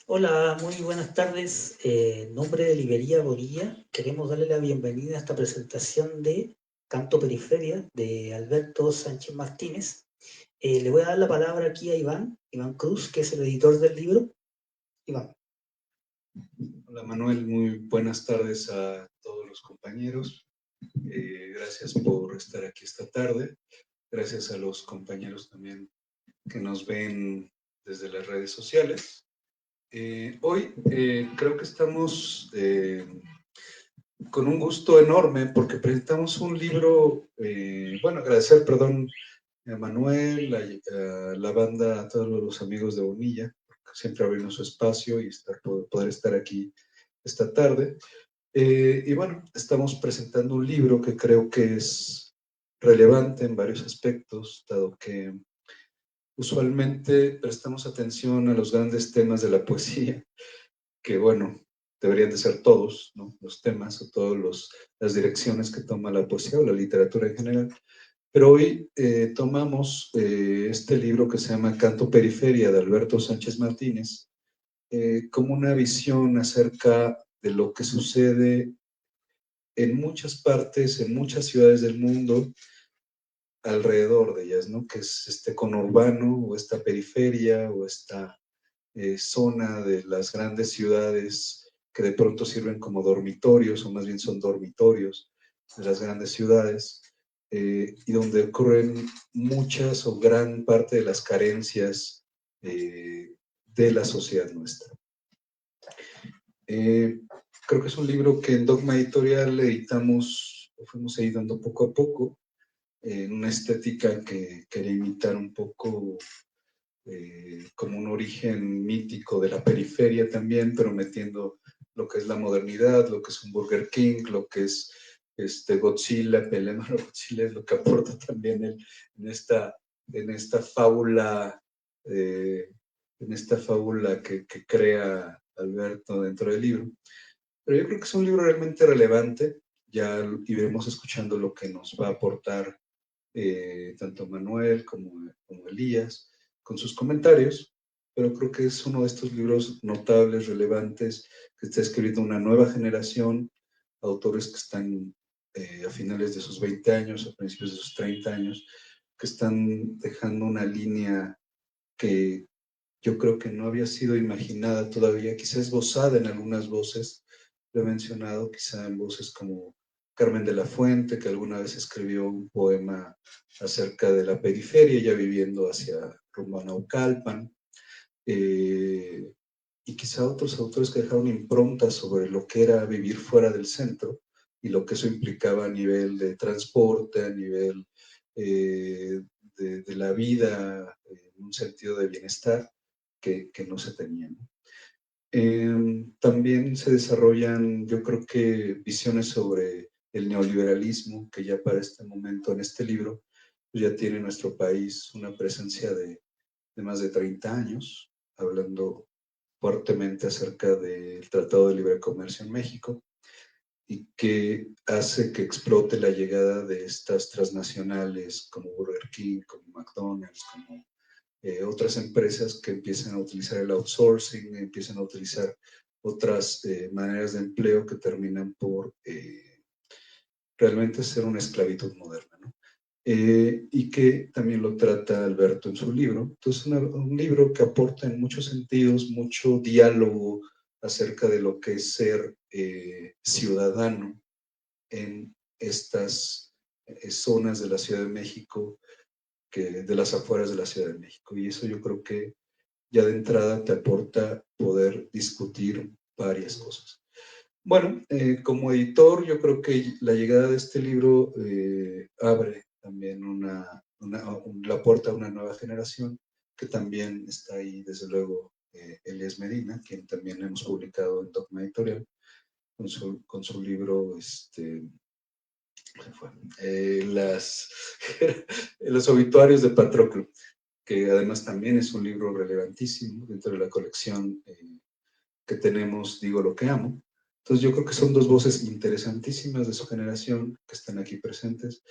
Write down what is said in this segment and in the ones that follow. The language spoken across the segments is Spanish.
Hola, muy buenas tardes. En nombre de Librería Borilla, queremos darle la bienvenida a esta presentación de Canto Periferia de Alberto Sánchez Martínez. Le voy a dar la palabra aquí a Iván Cruz, que es el editor del libro. Iván. Hola Manuel, muy buenas tardes a todos los compañeros. Gracias por estar aquí esta tarde. Gracias a los compañeros también que nos ven desde las redes sociales. Hoy creo que estamos con un gusto enorme porque presentamos un libro, agradecer, perdón, a Manuel, a la banda, a todos los amigos de Bonilla, porque siempre abrimos su espacio y poder estar aquí esta tarde. Estamos presentando un libro que creo que es relevante en varios aspectos, dado que usualmente prestamos atención a los grandes temas de la poesía, que deberían de ser todos, ¿no? Los temas o todas las direcciones que toma la poesía o la literatura en general. Pero hoy tomamos este libro que se llama Canto Periferia de Alberto Sánchez Martínez como una visión acerca de lo que sucede en muchas partes, en muchas ciudades del mundo, alrededor de ellas, ¿no? Que es este conurbano o esta periferia o esta zona de las grandes ciudades que de pronto sirven como dormitorios o más bien son dormitorios de las grandes ciudades y donde ocurren muchas o gran parte de las carencias de la sociedad nuestra. Creo que es un libro que en Dogma Editorial editamos, o fuimos editando poco a poco, en una estética que quería imitar un poco como un origen mítico de la periferia también, pero metiendo lo que es la modernidad, lo que es un Burger King, lo que es Godzilla, Pelé Malo Godzilla, es lo que aporta también él en esta fábula, eh, que crea Alberto dentro del libro. Pero yo creo que es un libro realmente relevante, ya iremos escuchando lo que nos va a aportar tanto Manuel como Elías con sus comentarios, pero creo que es uno de estos libros notables, relevantes, que está escribiendo una nueva generación, autores que están a finales de sus 20 años, a principios de sus 30 años, que están dejando una línea que yo creo que no había sido imaginada todavía, quizá esbozada en algunas voces, lo he mencionado, quizá en voces como Carmen de la Fuente, que alguna vez escribió un poema acerca de la periferia, ya viviendo hacia rumbo a Naucalpan, y quizá otros autores que dejaron impronta sobre lo que era vivir fuera del centro y lo que eso implicaba a nivel de transporte, a nivel de la vida, en un sentido de bienestar que no se tenía, ¿no? También se desarrollan, yo creo que, visiones sobre el neoliberalismo, que ya para este momento, en este libro, pues ya tiene nuestro país una presencia de más de 30 años, hablando fuertemente acerca del Tratado de Libre Comercio en México y que hace que explote la llegada de estas transnacionales como Burger King, como McDonald's, como otras empresas que empiezan a utilizar el outsourcing, empiezan a utilizar otras maneras de empleo que terminan por realmente ser una esclavitud moderna, ¿no? Y que también lo trata Alberto en su libro. Entonces, un libro que aporta en muchos sentidos mucho diálogo acerca de lo que es ser ciudadano en estas zonas de la Ciudad de México, de las afueras de la Ciudad de México. Y eso yo creo que ya de entrada te aporta poder discutir varias cosas. Bueno, como editor, yo creo que la llegada de este libro abre también la puerta a una nueva generación, que también está ahí, desde luego, Elías Medina, quien también hemos publicado en Dogma Editorial, con su libro, las, los obituarios de Patroclo, que además también es un libro relevantísimo dentro de la colección que tenemos, Digo lo que amo. Entonces yo creo que son dos voces interesantísimas de su generación que están aquí presentes.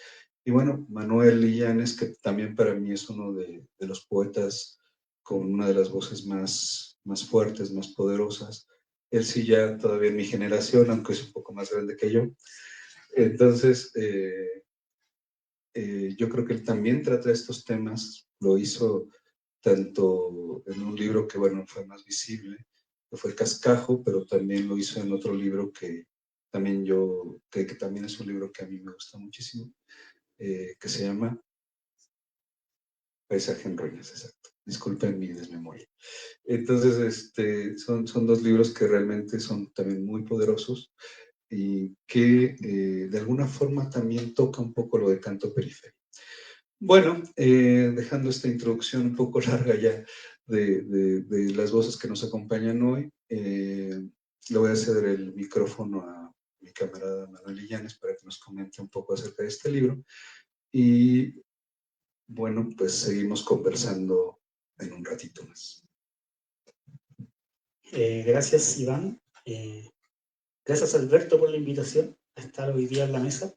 Y bueno, Manuel Illanes, que también para mí es uno de los poetas con una de las voces más fuertes, más poderosas. Él sí ya todavía en mi generación, aunque es un poco más grande que yo. Entonces, yo creo que él también trata estos temas, lo hizo tanto en un libro que, bueno, fue más visible, que fue El Cascajo, pero también lo hizo en otro libro que también que también es un libro que a mí me gusta muchísimo, que se llama Paisaje en Ruinas, exacto. Disculpen mi desmemoria. Entonces, son dos libros que realmente son también muy poderosos y que de alguna forma también toca un poco lo de canto periférico. Bueno, dejando esta introducción un poco larga ya de las voces que nos acompañan hoy, le voy a ceder el micrófono a mi camarada Manuel Illanes para que nos comente un poco acerca de este libro. Y bueno, pues seguimos conversando en un ratito más. Gracias, Iván. Gracias, Alberto, por la invitación a estar hoy día en la mesa.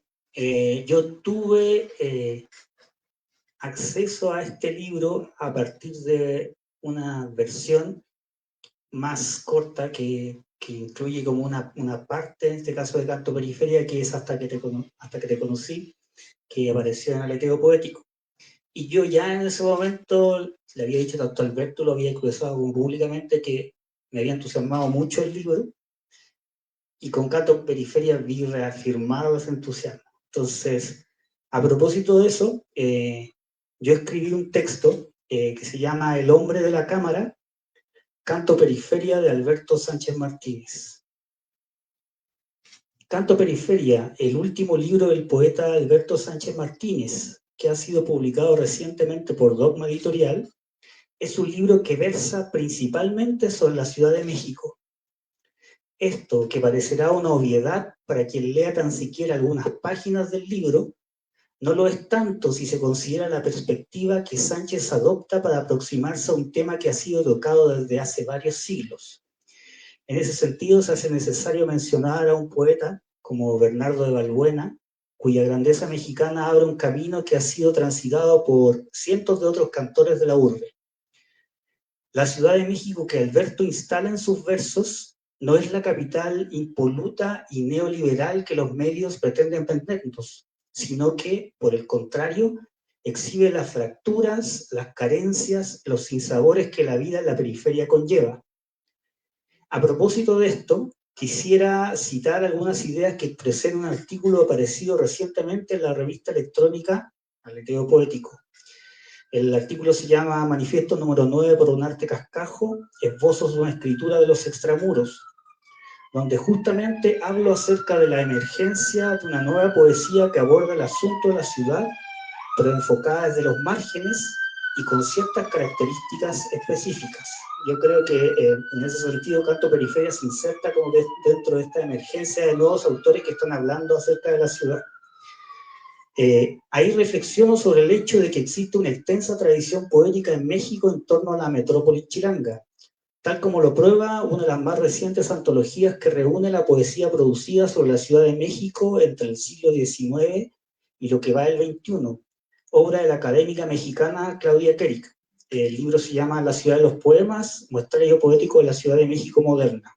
Yo tuve acceso a este libro a partir de una versión más corta que incluye como una parte, en este caso de Canto Periferia, que es hasta que te conocí, que apareció en Aleteo Poético. Y yo ya en ese momento le había dicho tanto a Alberto, lo había expresado como públicamente, que me había entusiasmado mucho el libro, y con Canto Periferia vi reafirmado ese entusiasmo. Entonces, a propósito de eso, yo escribí un texto que se llama El hombre de la cámara, Canto Periferia de Alberto Sánchez Martínez. Canto Periferia, el último libro del poeta Alberto Sánchez Martínez, que ha sido publicado recientemente por Dogma Editorial, es un libro que versa principalmente sobre la Ciudad de México. Esto, que parecerá una obviedad para quien lea tan siquiera algunas páginas del libro, no lo es tanto si se considera la perspectiva que Sánchez adopta para aproximarse a un tema que ha sido tocado desde hace varios siglos. En ese sentido, se hace necesario mencionar a un poeta como Bernardo de Balbuena, cuya grandeza mexicana abre un camino que ha sido transitado por cientos de otros cantores de la urbe. La Ciudad de México que Alberto instala en sus versos no es la capital impoluta y neoliberal que los medios pretenden vendernos, sino que, por el contrario, exhibe las fracturas, las carencias, los sinsabores que la vida en la periferia conlleva. A propósito de esto, quisiera citar algunas ideas que expresé en un artículo aparecido recientemente en la revista electrónica Aleteo Poético. El artículo se llama Manifiesto número 9 por un arte cascajo, esbozos de una escritura de los extramuros, donde justamente hablo acerca de la emergencia de una nueva poesía que aborda el asunto de la ciudad, pero enfocada desde los márgenes y con ciertas características específicas. Yo creo que en ese sentido Canto Periferia se inserta como dentro de esta emergencia de nuevos autores que están hablando acerca de la ciudad. Ahí reflexiono sobre el hecho de que existe una extensa tradición poética en México en torno a la metrópoli chilanga, tal como lo prueba una de las más recientes antologías que reúne la poesía producida sobre la Ciudad de México entre el siglo XIX y lo que va del XXI, obra de la académica mexicana Claudia Kerik. El libro se llama La ciudad de los poemas, muestrario poético de la Ciudad de México moderna,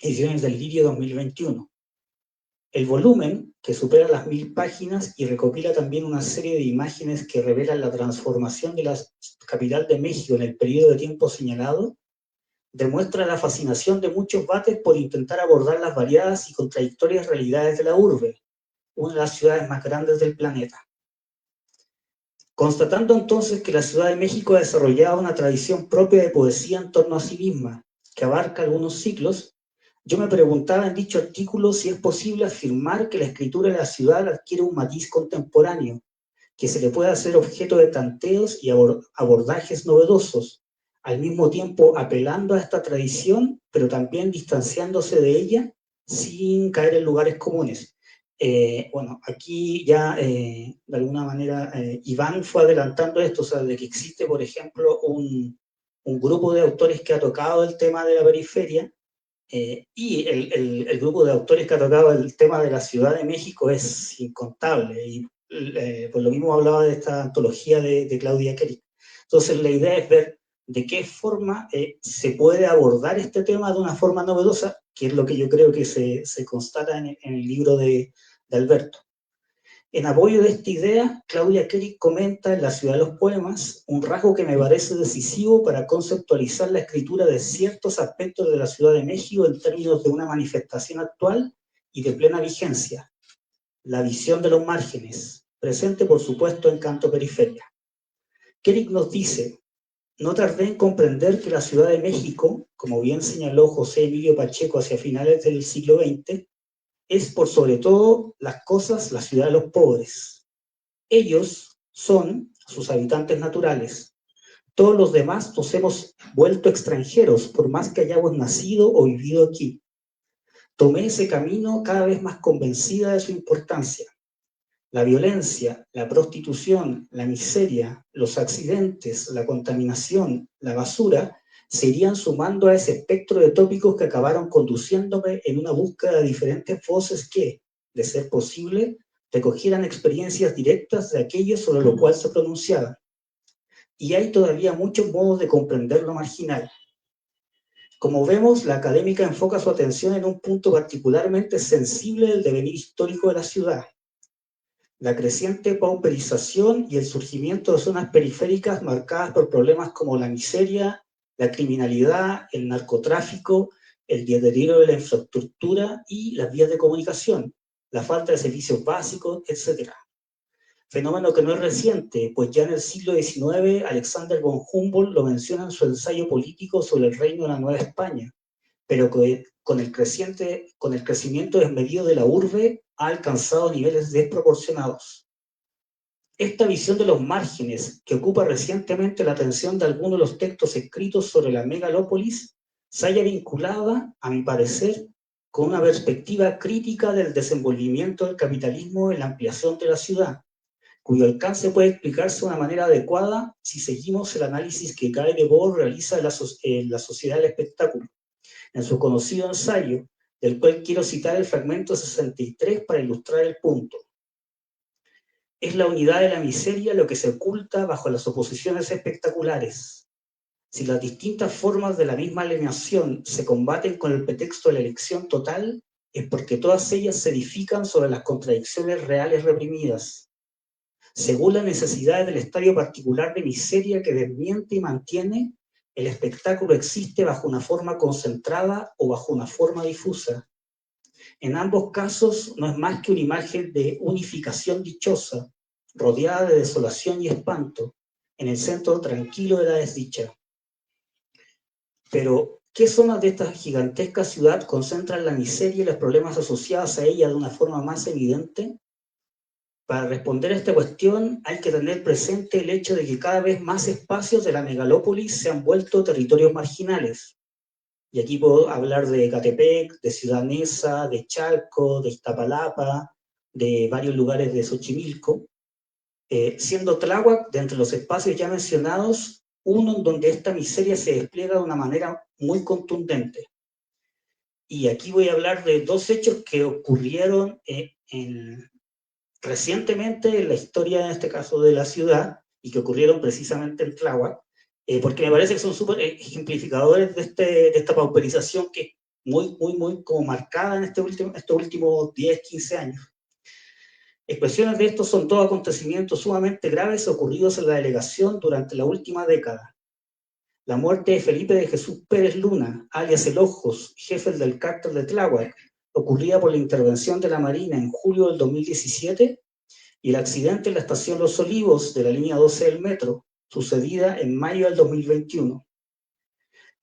ediciones del Lirio 2021. El volumen, que supera las 1000 páginas y recopila también una serie de imágenes que revelan la transformación de la capital de México en el periodo de tiempo señalado, demuestra la fascinación de muchos bates por intentar abordar las variadas y contradictorias realidades de la urbe, una de las ciudades más grandes del planeta. Constatando entonces que la Ciudad de México ha desarrollado una tradición propia de poesía en torno a sí misma, que abarca algunos ciclos, yo me preguntaba en dicho artículo si es posible afirmar que la escritura de la ciudad adquiere un matiz contemporáneo, que se le puede hacer objeto de tanteos y abordajes novedosos, al mismo tiempo apelando a esta tradición, pero también distanciándose de ella sin caer en lugares comunes. Bueno, aquí ya de alguna manera Iván fue adelantando esto, o sea, de que existe, por ejemplo, un grupo de autores que ha tocado el tema de la periferia, y el grupo de autores que ha tocado el tema de la Ciudad de México es incontable, y por lo mismo hablaba de esta antología de Claudia Kerik. Entonces la idea es ver de qué forma se puede abordar este tema de una forma novedosa, que es lo que yo creo que se constata en el libro de Alberto. En apoyo de esta idea, Claudia Kerik comenta en La ciudad de los poemas un rasgo que me parece decisivo para conceptualizar la escritura de ciertos aspectos de la Ciudad de México en términos de una manifestación actual y de plena vigencia: la visión de los márgenes, presente por supuesto en Canto Periferia. Kerik nos dice: no tardé en comprender que la Ciudad de México, como bien señaló José Emilio Pacheco hacia finales del siglo XX, es por sobre todo las cosas la ciudad de los pobres. Ellos son sus habitantes naturales. Todos los demás nos hemos vuelto extranjeros, por más que hayamos nacido o vivido aquí. Tomé ese camino cada vez más convencida de su importancia. La violencia, la prostitución, la miseria, los accidentes, la contaminación, la basura, se irían sumando a ese espectro de tópicos que acabaron conduciéndome en una búsqueda de diferentes voces que, de ser posible, recogieran experiencias directas de aquello sobre lo cual se pronunciaban. Y hay todavía muchos modos de comprender lo marginal. Como vemos, la académica enfoca su atención en un punto particularmente sensible del devenir histórico de la ciudad: la creciente pauperización y el surgimiento de zonas periféricas marcadas por problemas como la miseria, la criminalidad, el narcotráfico, el deterioro de la infraestructura y las vías de comunicación, la falta de servicios básicos, etc. Fenómeno que no es reciente, pues ya en el siglo XIX Alexander von Humboldt lo menciona en su ensayo político sobre el reino de la Nueva España, pero que con el crecimiento desmedido de la urbe ha alcanzado niveles desproporcionados. Esta visión de los márgenes, que ocupa recientemente la atención de algunos de los textos escritos sobre la megalópolis, se halla vinculada, a mi parecer, con una perspectiva crítica del desenvolvimiento del capitalismo en la ampliación de la ciudad, cuyo alcance puede explicarse de una manera adecuada si seguimos el análisis que Guy Debord realiza en la sociedad del espectáculo, en su conocido ensayo, del cual quiero citar el fragmento 63 para ilustrar el punto. Es la unidad de la miseria lo que se oculta bajo las oposiciones espectaculares. Si las distintas formas de la misma alienación se combaten con el pretexto de la elección total, es porque todas ellas se edifican sobre las contradicciones reales reprimidas. Según las necesidades del estadio particular de miseria que desmiente y mantiene, el espectáculo existe bajo una forma concentrada o bajo una forma difusa. En ambos casos no es más que una imagen de unificación dichosa, rodeada de desolación y espanto, en el centro tranquilo de la desdicha. Pero, ¿qué zonas de esta gigantesca ciudad concentran la miseria y los problemas asociados a ella de una forma más evidente? Para responder a esta cuestión hay que tener presente el hecho de que cada vez más espacios de la megalópolis se han vuelto territorios marginales. Y aquí puedo hablar de Ecatepec, de Ciudad Neza, de Chalco, de Iztapalapa, de varios lugares de Xochimilco, siendo Tláhuac, de entre los espacios ya mencionados, uno en donde esta miseria se despliega de una manera muy contundente. Y aquí voy a hablar de dos hechos que ocurrieron recientemente en la historia, en este caso de la ciudad, y que ocurrieron precisamente en Tláhuac, porque me parece que son súper ejemplificadores de esta pauperización que es muy como marcada en estos últimos 10, 15 años. Expresiones de estos son todos acontecimientos sumamente graves ocurridos en la delegación durante la última década. La muerte de Felipe de Jesús Pérez Luna, alias El Ojos, jefe del cártel de Tláhuac, ocurrida por la intervención de la Marina en julio del 2017, y el accidente en la estación Los Olivos de la línea 12 del metro, sucedida en mayo del 2021.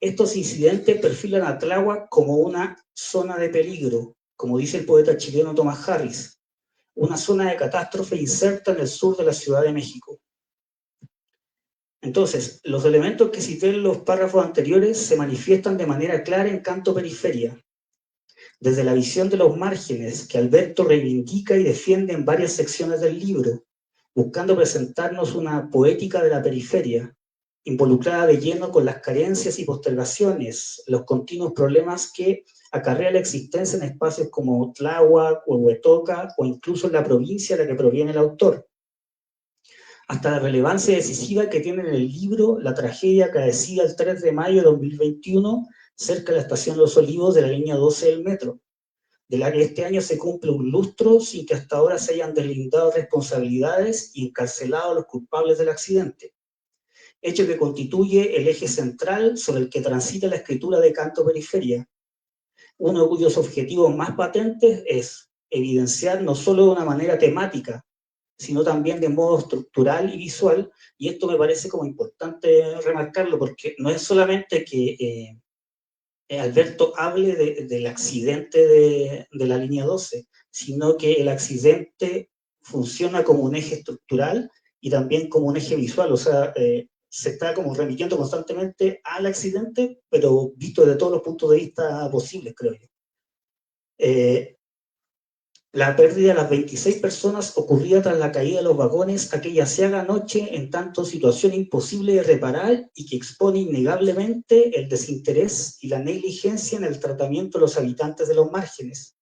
Estos incidentes perfilan a Tláhuac como una zona de peligro, como dice el poeta chileno Tomás Harris, una zona de catástrofe inserta en el sur de la Ciudad de México. Entonces, los elementos que cité en los párrafos anteriores se manifiestan de manera clara en Canto Periferia, desde la visión de los márgenes que Alberto reivindica y defiende en varias secciones del libro, buscando presentarnos una poética de la periferia, involucrada de lleno con las carencias y postergaciones, los continuos problemas que acarrea la existencia en espacios como Tláhuac o Huehuetoca o incluso en la provincia de la que proviene el autor. hasta la relevancia decisiva que tiene en el libro la tragedia acaecida el 3 de mayo de 2021 cerca de la estación Los Olivos de la línea 12 del metro, de la que este año se cumple un lustro sin que hasta ahora se hayan deslindado responsabilidades y encarcelado a los culpables del accidente, hecho que constituye el eje central sobre el que transita la escritura de Canto Periferia, uno cuyos objetivos más patentes es evidenciar no solo de una manera temática, sino también de modo estructural y visual, y esto me parece como importante remarcarlo, porque no es solamente que Alberto hable del accidente de la línea 12, sino que el accidente funciona como un eje estructural y también como un eje visual, o sea, se está como remitiendo constantemente al accidente, pero visto desde todos los puntos de vista posibles, creo yo. La pérdida de las 26 personas ocurría tras la caída de los vagones aquella ciaga noche, en tanto situación imposible de reparar y que expone innegablemente el desinterés y la negligencia en el tratamiento de los habitantes de los márgenes,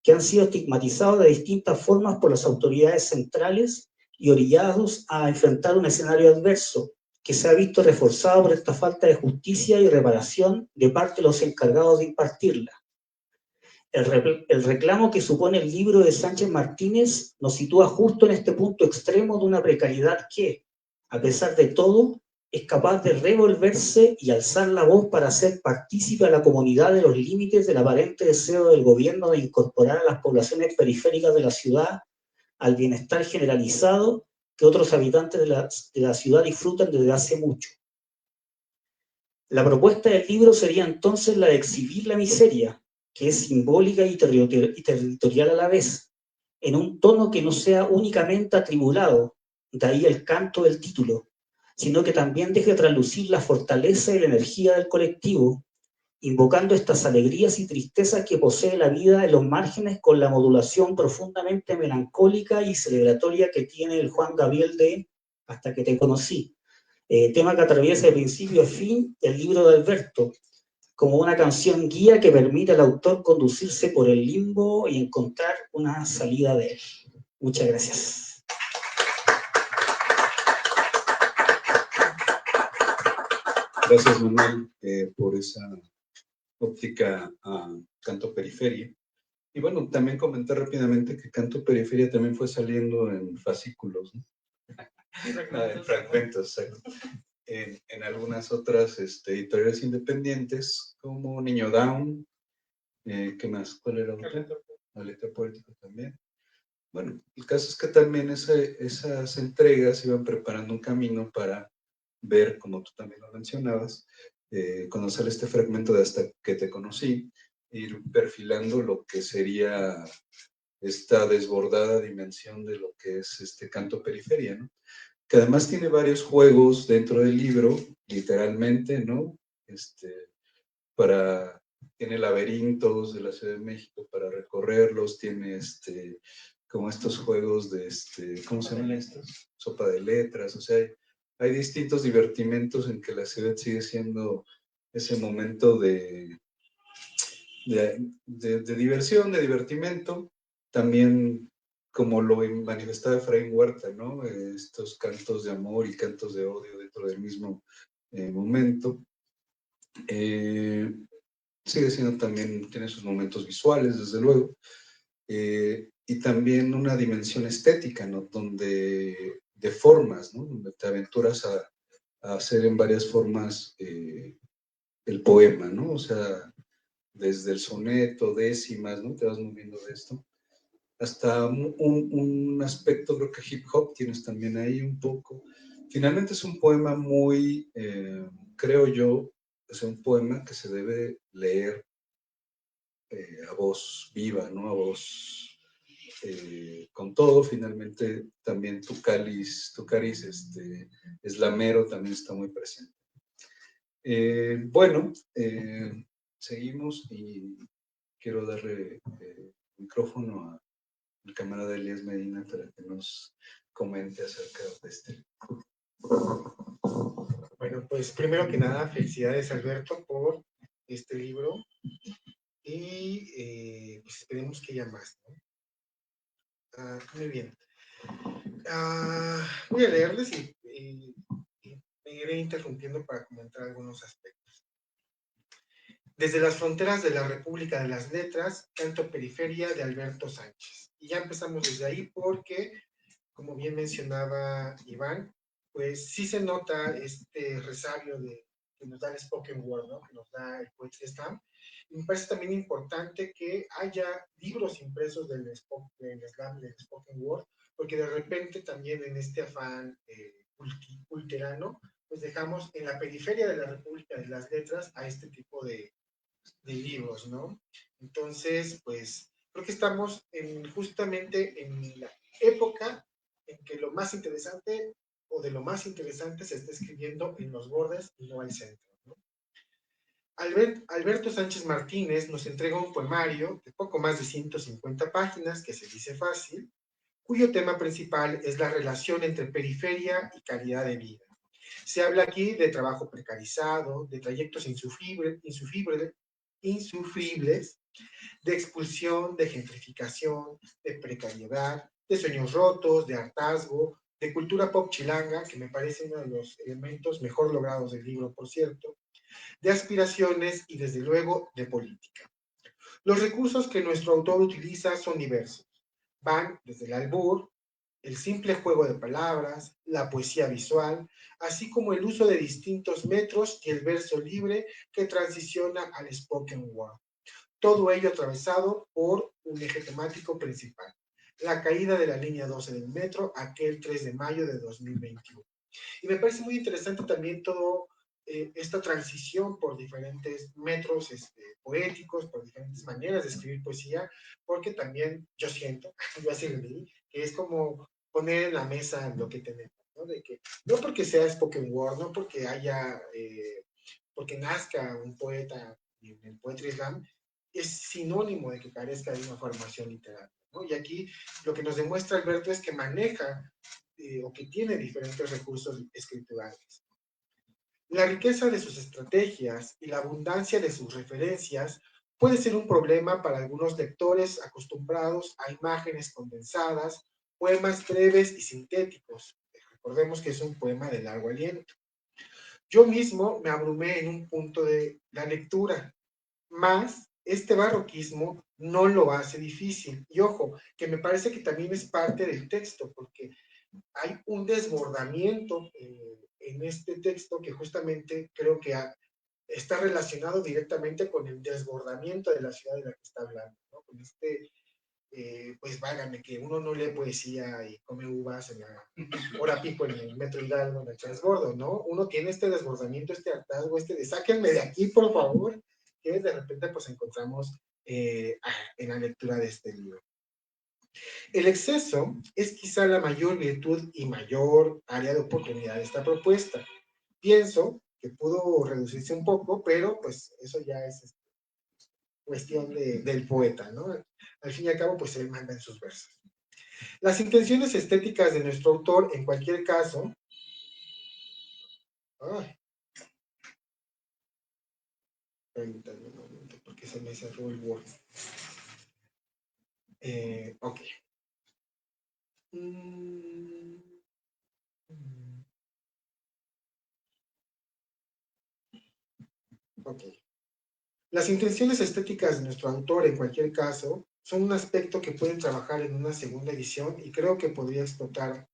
que han sido estigmatizados de distintas formas por las autoridades centrales y orillados a enfrentar un escenario adverso, que se ha visto reforzado por esta falta de justicia y reparación de parte de los encargados de impartirla. El reclamo que supone el libro de Sánchez Martínez nos sitúa justo en este punto extremo de una precariedad que, a pesar de todo, es capaz de revolverse y alzar la voz para hacer partícipe a la comunidad de los límites del aparente deseo del gobierno de incorporar a las poblaciones periféricas de la ciudad al bienestar generalizado que otros habitantes de la ciudad disfrutan desde hace mucho. La propuesta del libro sería entonces la de exhibir la miseria, que es simbólica y territorial a la vez, en un tono que no sea únicamente atribulado, de ahí el canto del título, sino que también deje traslucir la fortaleza y la energía del colectivo, invocando estas alegrías y tristezas que posee la vida en los márgenes con la modulación profundamente melancólica y celebratoria que tiene el Juan Gabriel de Hasta que te conocí, tema que atraviesa de principio a fin el libro de Alberto, como una canción guía que permite al autor conducirse por el limbo y encontrar una salida de él. Muchas gracias. Gracias, Manuel, por esa óptica a Canto Periferia. Y bueno, también comentar rápidamente que Canto Periferia también fue saliendo en fascículos, ¿no? En fragmentos, en algunas otras editoriales independientes, como Niño Down, ¿qué más? ¿Cuál era otra? La letra poética también. Bueno, el caso es que también esas entregas iban preparando un camino para ver, como tú también lo mencionabas, cuando sale este fragmento de Hasta que te conocí, ir perfilando lo que sería esta desbordada dimensión de lo que es este Canto Periferia, ¿no? Que además tiene varios juegos dentro del libro, literalmente, ¿no? Tiene laberintos de la Ciudad de México para recorrerlos, tiene como estos juegos de, ¿cómo se llaman estos? Sopa de letras, o sea, hay distintos divertimentos en que la ciudad sigue siendo ese momento de diversión, de divertimento, también como lo manifestaba Efraín Huerta, ¿no? Estos cantos de amor y cantos de odio dentro del mismo momento. Sigue siendo también, tiene sus momentos visuales, desde luego, y también una dimensión estética, ¿no? Donde, de formas, ¿no? Donde te aventuras a hacer en varias formas el poema, ¿no? O sea, desde el soneto, décimas, ¿no? Te vas moviendo de esto, hasta un aspecto, creo que hip hop tienes también ahí un poco. Finalmente es un poema muy, creo yo, es un poema que se debe leer a voz viva, ¿no? A voz con todo. Finalmente también tu cariz eslamero también está muy presente. Bueno, seguimos y quiero darle micrófono a mi camarada Elías Medina para que nos comente acerca de este. Bueno, pues primero que nada, felicidades Alberto por este libro y pues esperemos que haya más, ¿no? Muy bien. voy a leerles y me iré interrumpiendo para comentar algunos aspectos. Desde las fronteras de la República de las Letras, Canto Periferia de Alberto Sánchez. Y ya empezamos desde ahí porque, como bien mencionaba Iván, pues sí se nota este resabio que nos da el spoken word, ¿no? Que nos da el Poetry Slam. Y me parece también importante que haya libros impresos del slam, del spoken word, porque de repente también en este afán culterano, pues dejamos en la periferia de la República de las Letras a este tipo de libros, ¿no? Entonces, pues creo que estamos justamente en la época en que lo más interesante o de lo más interesante se está escribiendo en los bordes y no al centro, ¿no? Alberto Sánchez Martínez nos entrega un poemario de poco más de 150 páginas que se dice fácil, cuyo tema principal es la relación entre periferia y calidad de vida. Se habla aquí de trabajo precarizado, de trayectos insufribles, de expulsión, de gentrificación, de precariedad, de sueños rotos, de hartazgo, de cultura pop chilanga, que me parece uno de los elementos mejor logrados del libro, por cierto, de aspiraciones y desde luego de política. Los recursos que nuestro autor utiliza son diversos. Van desde el albur, el simple juego de palabras, la poesía visual, así como el uso de distintos metros y el verso libre que transiciona al spoken word. Todo ello atravesado por un eje temático principal, la caída de la línea 12 del metro aquel 3 de mayo de 2021. Y me parece muy interesante también todo esta transición por diferentes metros poéticos, por diferentes maneras de escribir poesía, porque también yo siento, yo así lo leí, que es como poner en la mesa lo que tenemos, ¿no? De que no porque sea spoken word, no porque haya, porque nazca un poeta en el Poetry Slam, es sinónimo de que carezca de una formación literaria, ¿no? Y aquí lo que nos demuestra Alberto es que maneja o que tiene diferentes recursos escriturales. La riqueza de sus estrategias y la abundancia de sus referencias puede ser un problema para algunos lectores acostumbrados a imágenes condensadas, poemas breves y sintéticos. Recordemos que es un poema de largo aliento. Yo mismo me abrumé en un punto de la lectura, más este barroquismo no lo hace difícil. Y ojo, que me parece que también es parte del texto, porque hay un desbordamiento en este texto que justamente creo que está relacionado directamente con el desbordamiento de la ciudad de la que está hablando, ¿no? Con pues válgame, que uno no lee poesía y come uvas en la hora pico en el metro Hidalgo, en el transbordo, ¿no? Uno tiene este desbordamiento, este hartazgo, de sáquenme de aquí, por favor, que de repente pues encontramos en la lectura de este libro. El exceso es quizá la mayor virtud y mayor área de oportunidad de esta propuesta. Pienso que pudo reducirse un poco, pero pues eso ya es cuestión del poeta, ¿no? Al fin y al cabo, pues él manda en sus versos. Las intenciones estéticas de nuestro autor, en cualquier caso, permítanme un momento, porque se me cerró el Word. Ok. Ok. Las intenciones estéticas de nuestro autor, en cualquier caso, son un aspecto que pueden trabajar en una segunda edición y creo que podría explotar,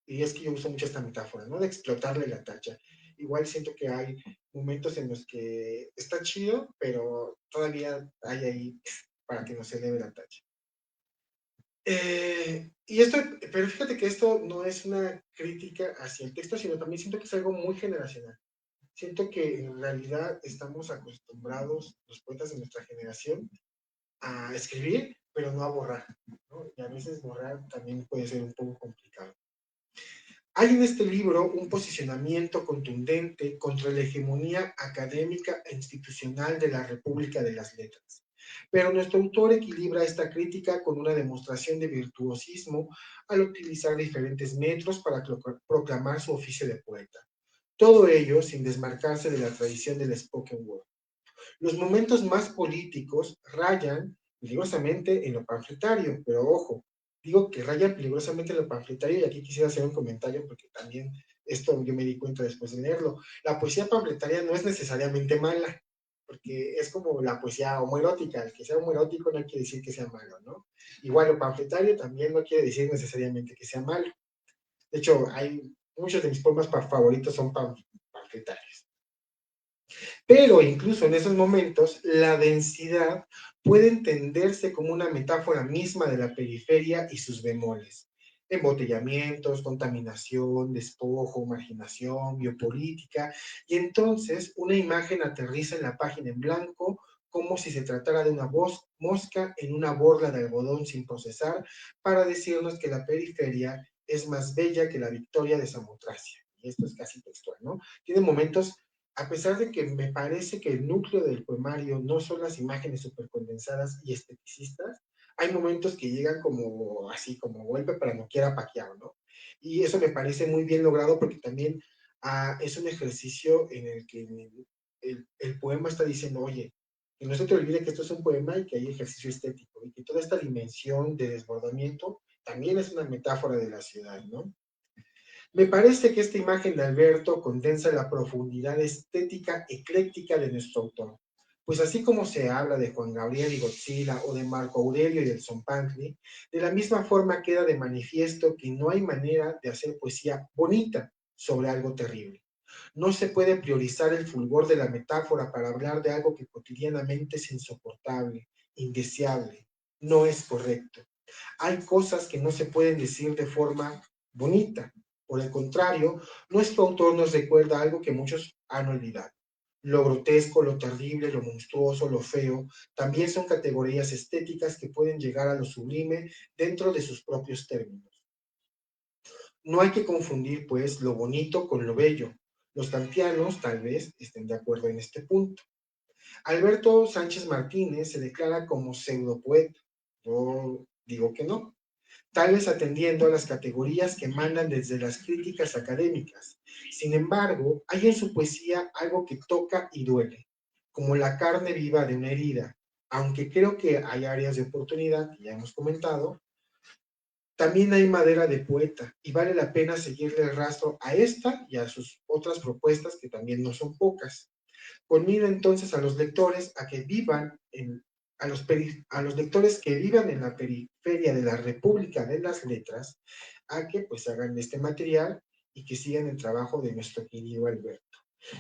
y es que yo uso mucho esta metáfora, ¿no? De explotarle la tacha. Igual siento que hay momentos en los que está chido, pero todavía hay ahí para que no se eleve la tacha. Pero fíjate que esto no es una crítica hacia el texto, sino también siento que es algo muy generacional. Siento que en realidad estamos acostumbrados, los poetas de nuestra generación, a escribir, pero no a borrar, ¿no? Y a veces borrar también puede ser un poco complicado. Hay en este libro un posicionamiento contundente contra la hegemonía académica e institucional de la República de las Letras. Pero nuestro autor equilibra esta crítica con una demostración de virtuosismo al utilizar diferentes metros para proclamar su oficio de poeta. Todo ello sin desmarcarse de la tradición del spoken word. Los momentos más políticos rayan peligrosamente en lo panfletario, pero ojo, digo que raya peligrosamente lo panfletario, y aquí quisiera hacer un comentario porque también esto yo me di cuenta después de leerlo. La poesía panfletaria no es necesariamente mala, porque es como la poesía homoerótica. El que sea homoerótico no quiere decir que sea malo, ¿no? Igual lo panfletario también no quiere decir necesariamente que sea malo. De hecho, hay muchos de mis poemas favoritos son panfletarios. Pero incluso en esos momentos, la densidad puede entenderse como una metáfora misma de la periferia y sus bemoles. Embotellamientos, contaminación, despojo, marginación, biopolítica, y entonces una imagen aterriza en la página en blanco como si se tratara de una mosca en una borla de algodón sin procesar, para decirnos que la periferia es más bella que la victoria de Samotracia. Y esto es casi textual, ¿no? Tiene momentos, a pesar de que me parece que el núcleo del poemario no son las imágenes supercondensadas y esteticistas, hay momentos que llegan como así, como golpe para no quiera Paquiao, ¿no? Y eso me parece muy bien logrado porque también es un ejercicio en el que el poema está diciendo, oye, que no se te olvide que esto es un poema y que hay ejercicio estético y que toda esta dimensión de desbordamiento también es una metáfora de la ciudad, ¿no? Me parece que esta imagen de Alberto condensa la profundidad estética ecléctica de nuestro autor. Pues así como se habla de Juan Gabriel y Godzilla o de Marco Aurelio y del Zompantli, de la misma forma queda de manifiesto que no hay manera de hacer poesía bonita sobre algo terrible. No se puede priorizar el fulgor de la metáfora para hablar de algo que cotidianamente es insoportable, indeseable. No es correcto. Hay cosas que no se pueden decir de forma bonita. Por el contrario, nuestro autor nos recuerda algo que muchos han olvidado. Lo grotesco, lo terrible, lo monstruoso, lo feo, también son categorías estéticas que pueden llegar a lo sublime dentro de sus propios términos. No hay que confundir, pues, lo bonito con lo bello. Los kantianos, tal vez, estén de acuerdo en este punto. Alberto Sánchez Martínez se declara como pseudopoeta. Yo digo que no, tal vez atendiendo a las categorías que mandan desde las críticas académicas. Sin embargo, hay en su poesía algo que toca y duele, como la carne viva de una herida. Aunque creo que hay áreas de oportunidad, que ya hemos comentado, también hay madera de poeta y vale la pena seguirle el rastro a esta y a sus otras propuestas, que también no son pocas. Conmina entonces a los lectores a que vivan a los lectores que vivan en la periferia de la República de las Letras, a que pues hagan este material y que sigan el trabajo de nuestro querido Alberto.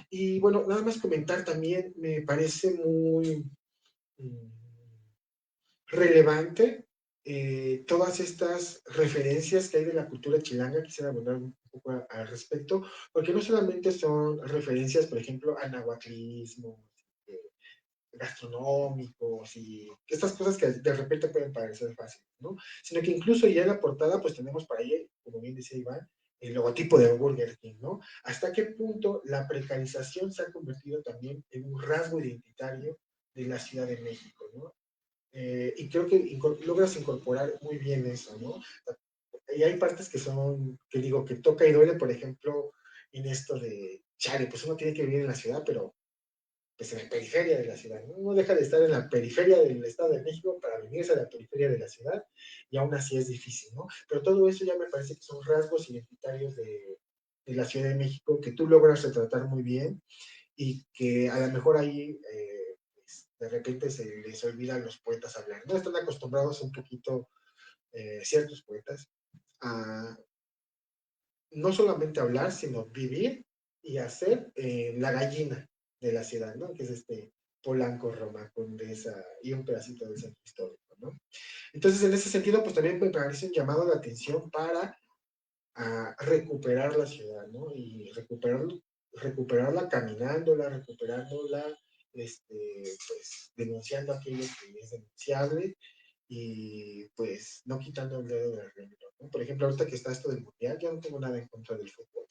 Y bueno, nada más comentar también, me parece muy relevante todas estas referencias que hay de la cultura chilanga. Quisiera abundar un poco al respecto, porque no solamente son referencias, por ejemplo, a nahuatlismo, gastronómicos y estas cosas que de repente pueden parecer fáciles, ¿no? Sino que incluso ya en la portada pues tenemos para ahí, como bien decía Iván, el logotipo de Burger King, ¿no? ¿Hasta qué punto la precarización se ha convertido también en un rasgo identitario de la Ciudad de México, ¿no? Y creo que logras incorporar muy bien eso, ¿no? Y hay partes que son, que digo, que toca y duele, por ejemplo, en esto de, chale, pues uno tiene que vivir en la ciudad, pero pues en la periferia de la ciudad, ¿no? Uno deja de estar en la periferia del Estado de México para venirse a la periferia de la ciudad, y aún así es difícil, ¿no? Pero todo eso ya me parece que son rasgos identitarios de la Ciudad de México que tú logras retratar muy bien, y que a lo mejor ahí pues, de repente se les olvida a los poetas hablar, ¿no? Están acostumbrados un poquito ciertos poetas a no solamente hablar, sino vivir y hacer la gallina de la ciudad, ¿no? Que es este Polanco, Roma, Condesa y un pedacito del centro histórico, ¿no? Entonces, en ese sentido, pues también me parece un llamado de atención para recuperar la ciudad, ¿no? Y recuperarla caminándola, recuperándola, pues, denunciando aquello que es denunciable y pues no quitando el dedo del renglón, ¿no? Por ejemplo, ahorita que está esto del mundial, yo no tengo nada en contra del fútbol,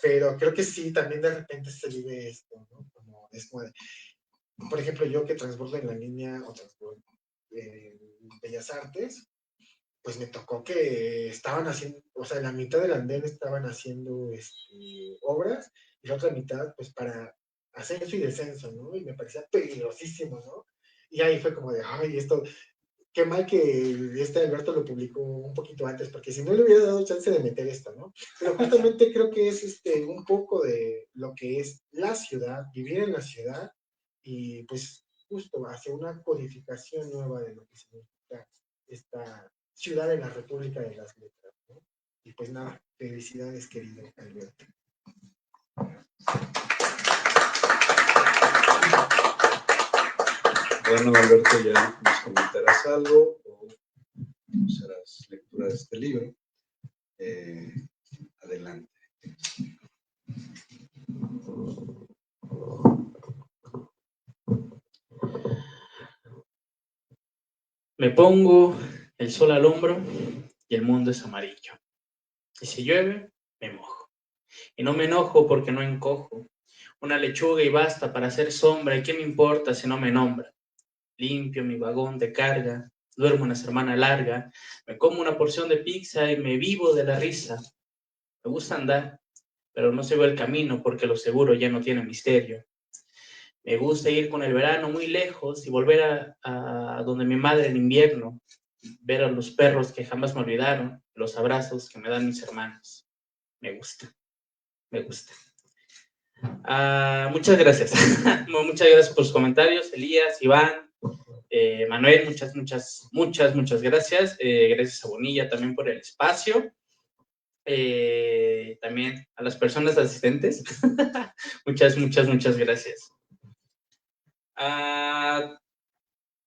pero creo que sí, también de repente se vive esto, ¿no? Como es como de, por ejemplo, yo que transbordo en la línea o transbordo en Bellas Artes, pues me tocó que estaban haciendo, o sea, en la mitad del andén estaban haciendo obras y la otra mitad, pues para ascenso y descenso, ¿no? Y me parecía peligrosísimo, ¿no? Y ahí fue como de, ay, esto, qué mal que Alberto lo publicó un poquito antes, porque si no le hubiera dado chance de meter esto, ¿no? Pero justamente creo que es un poco de lo que es la ciudad, vivir en la ciudad, y pues justo hacia una codificación nueva de lo que significa esta ciudad en la República de las Letras, ¿no? Y pues nada, felicidades, querido Alberto. Bueno, Alberto, ya nos comentarás algo o nos harás lectura de este libro. Adelante. Me pongo el sol al hombro y el mundo es amarillo. Y si llueve, me mojo. Y no me enojo porque no encojo. Una lechuga y basta para hacer sombra. ¿Y qué me importa si no me nombra? Limpio mi vagón de carga, duermo una semana larga, me como una porción de pizza y me vivo de la risa. Me gusta andar, pero no sigo el camino porque lo seguro ya no tiene misterio. Me gusta ir con el verano muy lejos y volver a donde mi madre en invierno, ver a los perros que jamás me olvidaron, los abrazos que me dan mis hermanos. Me gusta, me gusta. Muchas gracias. Muchas gracias por sus comentarios, Elías, Iván, Manuel, muchas gracias. Gracias a Bonilla también por el espacio. También a las personas asistentes. muchas gracias.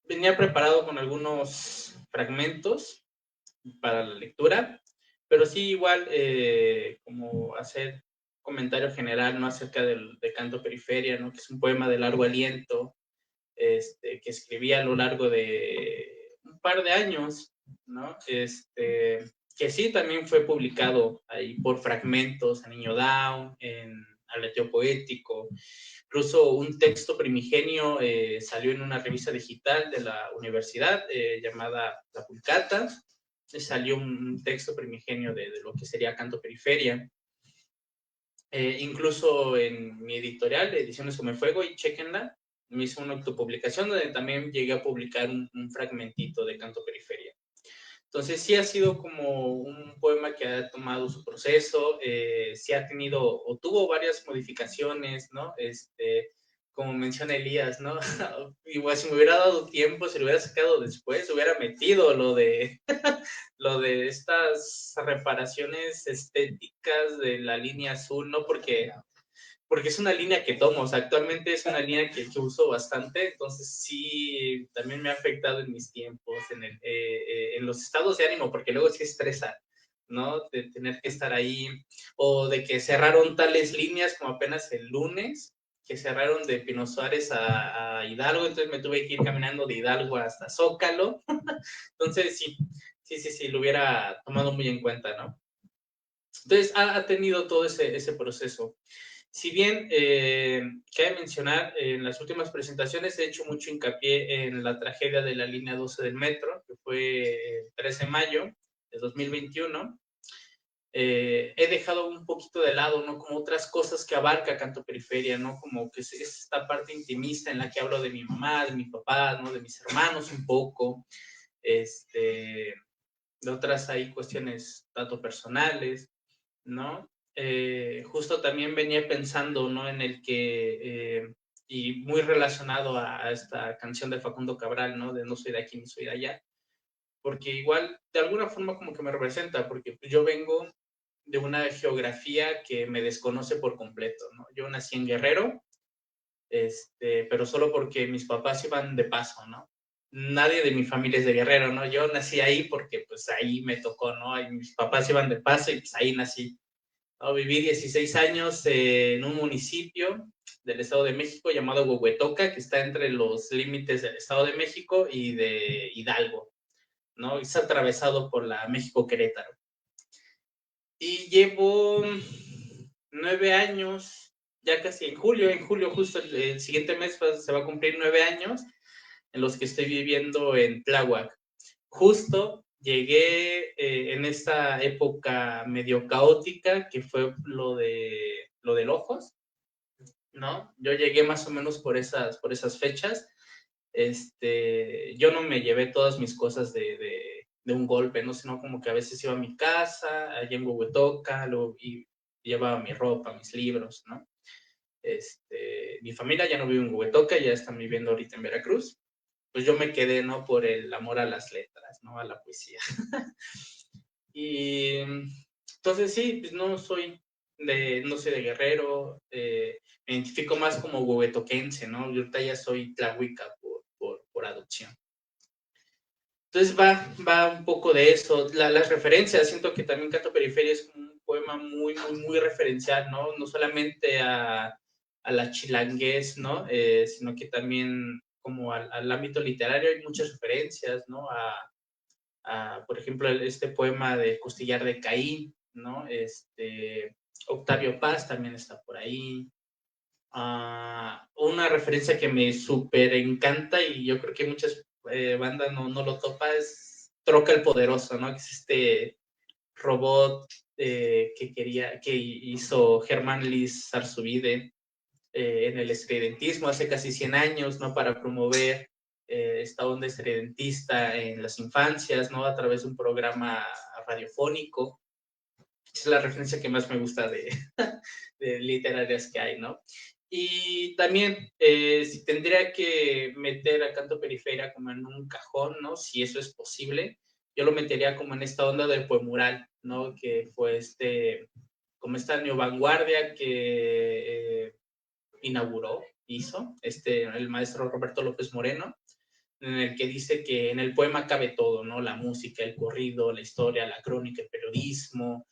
Venía preparado con algunos fragmentos para la lectura, pero sí igual como hacer comentario general, ¿no? Acerca de Canto Periferia, ¿no? Que es un poema de largo aliento, que escribí a lo largo de un par de años, ¿no? Que sí también fue publicado ahí por fragmentos en Niño Down, en Aleteo Poético. Incluso un texto primigenio salió en una revista digital de la universidad llamada La Pulcata. Salió un texto primigenio de lo que sería Canto Periferia. Incluso en mi editorial, Ediciones Comefuego, y chequenla, me hizo una autopublicación donde también llegué a publicar un fragmentito de Canto Periferia. Entonces sí ha sido como un poema que ha tomado su proceso, sí ha tenido o tuvo varias modificaciones, ¿no? Como menciona Elías, ¿no? Igual si me hubiera dado tiempo, si lo hubiera sacado después, hubiera metido lo de estas reparaciones estéticas de la línea azul, ¿no? Porque es una línea que tomo, o sea, actualmente es una línea que uso bastante, entonces sí, también me ha afectado en mis tiempos, en los estados de ánimo, porque luego sí estresa, ¿no? De tener que estar ahí, o de que cerraron tales líneas como apenas el lunes, que cerraron de Pino Suárez a Hidalgo, entonces me tuve que ir caminando de Hidalgo hasta Zócalo, entonces sí, lo hubiera tomado muy en cuenta, ¿no? Entonces ha tenido todo ese proceso. Si bien cabe mencionar, en las últimas presentaciones he hecho mucho hincapié en la tragedia de la línea 12 del metro, que fue el 13 de mayo de 2021, he dejado un poquito de lado, ¿no? Como otras cosas que abarca Canto Periferia, ¿no? Como que es esta parte intimista en la que hablo de mi mamá, de mi papá, ¿no? De mis hermanos un poco, de otras hay cuestiones tanto personales, ¿no? Justo también venía pensando, ¿no? En el que, y muy relacionado a esta canción de Facundo Cabral, ¿no? De no soy de aquí ni soy de allá, porque igual de alguna forma como que me representa, porque yo vengo de una geografía que me desconoce por completo, ¿no? Yo nací en Guerrero, pero solo porque mis papás iban de paso, ¿no? Nadie de mi familia es de Guerrero, ¿no? Yo nací ahí porque pues ahí me tocó, ¿no? Y mis papás iban de paso y pues ahí nací. ¿No? Viví 16 años en un municipio del Estado de México llamado Huehuetoca, que está entre los límites del Estado de México y de Hidalgo, ¿no? Es atravesado por la México-Querétaro. Y llevo 9 años, ya casi en julio justo el siguiente mes se va a cumplir 9 años en los que estoy viviendo en Tláhuac. Justo llegué en esta época medio caótica que fue lo del Ojos, ¿no? Yo llegué más o menos por esas fechas yo no me llevé todas mis cosas de un golpe, ¿no? Sino como que a veces iba a mi casa, allá en Huehuetoca, y llevaba mi ropa, mis libros, ¿no? Mi familia ya no vive en Huehuetoca, ya están viviendo ahorita en Veracruz. Pues yo me quedé, ¿no? Por el amor a las letras, ¿no? A la poesía. Y entonces sí, pues no soy de Guerrero, me identifico más como huehuetoquense, ¿no? Yo ahorita ya soy tlahuica por adopción. Entonces va un poco de eso. Las referencias, siento que también Canto Periferia es como un poema muy, muy, muy referencial, ¿no? No solamente a la chilanguez, ¿no? Sino que también como al ámbito literario hay muchas referencias, ¿no? Por ejemplo, este poema de Costillar de Caín, ¿no? Octavio Paz también está por ahí. Una referencia que me súper encanta y yo creo que muchas bandas no lo topa es Troca el Poderoso, ¿no? Que es este robot que hizo Germán Liz Arzubide en el estridentismo hace casi 100 años, ¿no? Para promover esta onda estridentista en las infancias, ¿no? A través de un programa radiofónico. Es la referencia que más me gusta de literarias que hay, ¿no? Y también, si tendría que meter a Canto Periferia como en un cajón, ¿no? Si eso es posible, yo lo metería como en esta onda del poemural, ¿no? Que fue como esta neovanguardia que hizo el maestro Roberto López Moreno, en el que dice que en el poema cabe todo, ¿no? La música, el corrido, la historia, la crónica, el periodismo,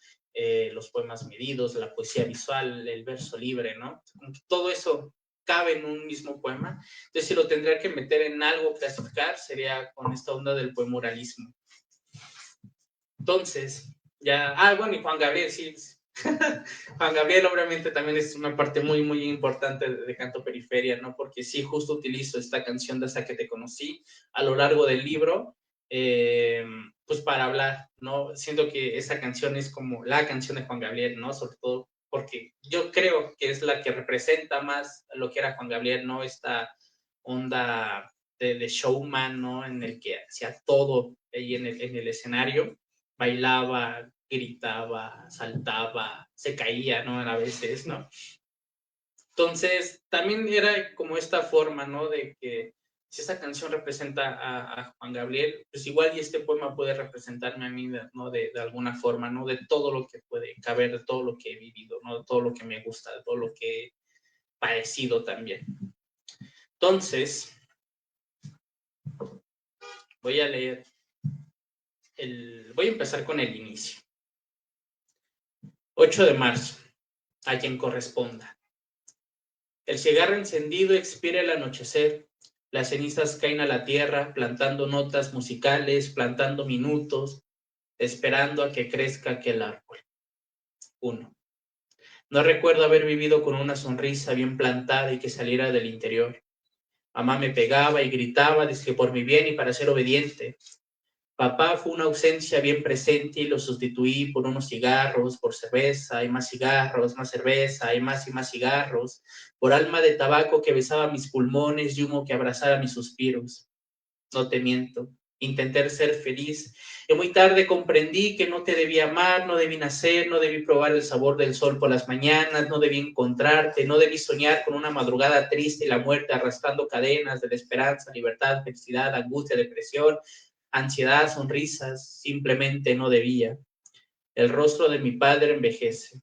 los poemas medidos, la poesía visual, el verso libre, ¿no? Como que todo eso cabe en un mismo poema. Entonces, si lo tendría que meter en algo, clasificar, sería con esta onda del poemoralismo. Entonces, bueno, y Juan Gabriel, sí. Juan Gabriel obviamente también es una parte muy, muy importante de Canto Periferia, ¿no? Porque sí, justo utilizo esta canción de Hasta que te conocí a lo largo del libro, pues para hablar, ¿no? Siento que esa canción es como la canción de Juan Gabriel, ¿no? Sobre todo porque yo creo que es la que representa más lo que era Juan Gabriel, ¿no? Esta onda de showman, ¿no? En el que hacía todo ahí en el escenario, bailaba, gritaba, saltaba, se caía, ¿no? A veces, ¿no? Entonces, también era como esta forma, ¿no? De que si esta canción representa a Juan Gabriel, pues igual y este poema puede representarme a mí, ¿no? De alguna forma, ¿no? De todo lo que puede caber, de todo lo que he vivido, ¿no? De todo lo que me gusta, de todo lo que he padecido también. Entonces, voy a leer voy a empezar con el inicio. 8 de marzo, a quien corresponda. El cigarro encendido expira el anochecer, las cenizas caen a la tierra, plantando notas musicales, plantando minutos, esperando a que crezca aquel árbol. 1. No recuerdo haber vivido con una sonrisa bien plantada y que saliera del interior. Mamá me pegaba y gritaba, dizque por mi bien y para ser obediente. Papá fue una ausencia bien presente y lo sustituí por unos cigarros, por cerveza y más cigarros, más cerveza y más cigarros, por alma de tabaco que besaba mis pulmones y humo que abrazara mis suspiros. No te miento, intenté ser feliz y muy tarde comprendí que no te debí amar, no debí nacer, no debí probar el sabor del sol por las mañanas, no debí encontrarte, no debí soñar con una madrugada triste y la muerte arrastrando cadenas de la esperanza, libertad, felicidad, angustia, depresión, ansiedad, sonrisas, simplemente no debía. El rostro de mi padre envejece.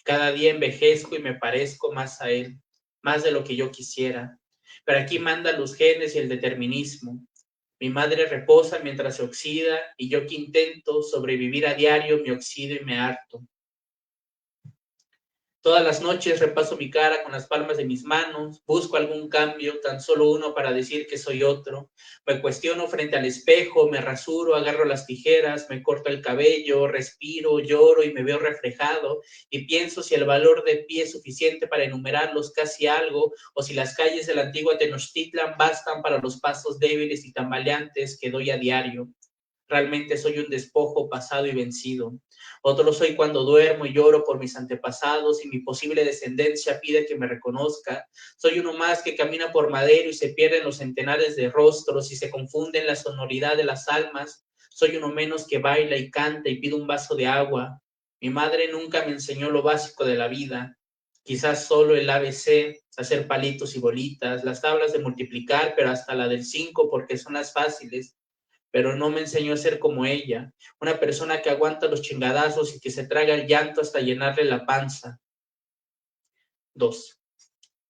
Cada día envejezco y me parezco más a él, más de lo que yo quisiera. Pero aquí mandan los genes y el determinismo. Mi madre reposa mientras se oxida y yo que intento sobrevivir a diario me oxido y me harto. Todas las noches repaso mi cara con las palmas de mis manos, busco algún cambio, tan solo uno para decir que soy otro. Me cuestiono frente al espejo, me rasuro, agarro las tijeras, me corto el cabello, respiro, lloro y me veo reflejado y pienso si el valor de pie es suficiente para enumerarlos casi algo o si las calles de la antigua Tenochtitlan bastan para los pasos débiles y tambaleantes que doy a diario. Realmente soy un despojo pasado y vencido. Otro lo soy cuando duermo y lloro por mis antepasados y mi posible descendencia pide que me reconozca. Soy uno más que camina por madero y se pierde en los centenares de rostros y se confunde en la sonoridad de las almas. Soy uno menos que baila y canta y pide un vaso de agua. Mi madre nunca me enseñó lo básico de la vida. Quizás solo el ABC, hacer palitos y bolitas, las tablas de multiplicar, pero hasta la del 5 porque son las fáciles. Pero no me enseñó a ser como ella, una persona que aguanta los chingadazos y que se traga el llanto hasta llenarle la panza. 2.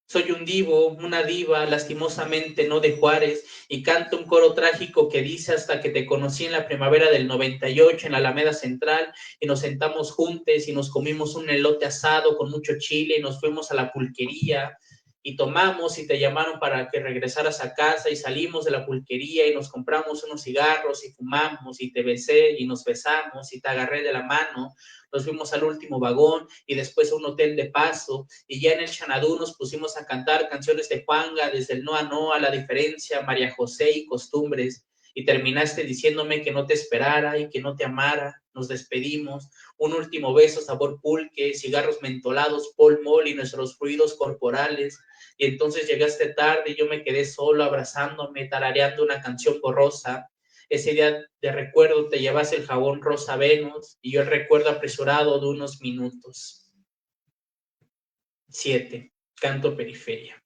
Soy un divo, una diva, lastimosamente no de Juárez, y canto un coro trágico que dice hasta que te conocí en la primavera del 98 en la Alameda Central, y nos sentamos juntos y nos comimos un elote asado con mucho chile, y nos fuimos a la pulquería, y tomamos y te llamaron para que regresaras a casa, y salimos de la pulquería y nos compramos unos cigarros y fumamos, y te besé y nos besamos, y te agarré de la mano, nos fuimos al último vagón y después a un hotel de paso, y ya en el Xanadú nos pusimos a cantar canciones de Juanga, desde el no a la diferencia, María José y costumbres, y terminaste diciéndome que no te esperara y que no te amara. Nos despedimos, un último beso sabor pulque, cigarros mentolados, Pall Mall y nuestros fluidos corporales, y entonces llegaste tarde y yo me quedé solo abrazándome, tarareando una canción borrosa. Ese día de recuerdo te llevas el jabón Rosa Venus y yo el recuerdo apresurado de unos minutos. 7. Canto periferia.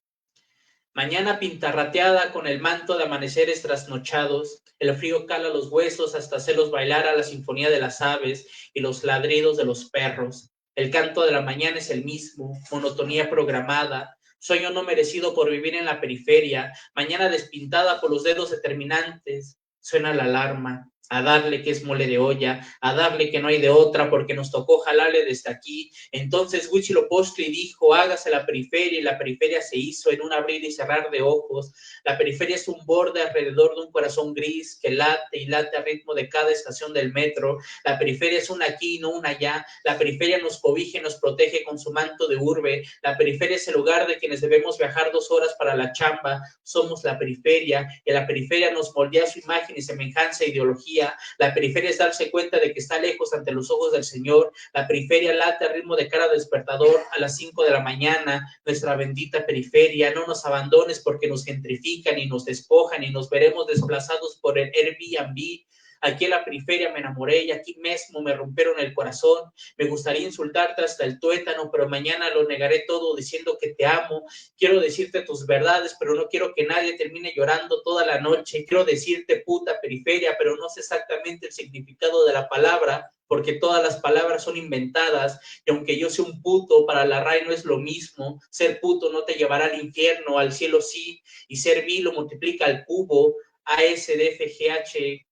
Mañana pintarrateada con el manto de amaneceres trasnochados, el frío cala los huesos hasta hacerlos bailar a la sinfonía de las aves y los ladridos de los perros. El canto de la mañana es el mismo, monotonía programada, sueño no merecido por vivir en la periferia, mañana despintada por los dedos determinantes. Suena la alarma, a darle que es mole de olla, a darle que no hay de otra porque nos tocó jalarle desde aquí. Entonces Huitzilopochtli dijo, hágase la periferia, y la periferia se hizo en un abrir y cerrar de ojos. La periferia es un borde alrededor de un corazón gris que late y late al ritmo de cada estación del metro. La periferia es un aquí y no un allá. La periferia nos cobija y nos protege con su manto de urbe. La periferia es el lugar de quienes debemos viajar 2 horas para la chamba. Somos la periferia, y la periferia nos moldea su imagen y semejanza e ideología. La periferia es darse cuenta de que está lejos ante los ojos del Señor. La periferia late al ritmo de cada despertador a las 5 de la mañana. Nuestra bendita periferia, no nos abandones porque nos gentrifican y nos despojan y nos veremos desplazados por el Airbnb. Aquí en la periferia me enamoré y aquí mismo me rompieron el corazón. Me gustaría insultarte hasta el tuétano, pero mañana lo negaré todo diciendo que te amo. Quiero decirte tus verdades, pero no quiero que nadie termine llorando toda la noche. Quiero decirte puta periferia, pero no sé exactamente el significado de la palabra, porque todas las palabras son inventadas, y aunque yo sea un puto, para la RAE no es lo mismo. Ser puto no te llevará al infierno, al cielo sí, y ser vil lo multiplica al cubo. ASDFGH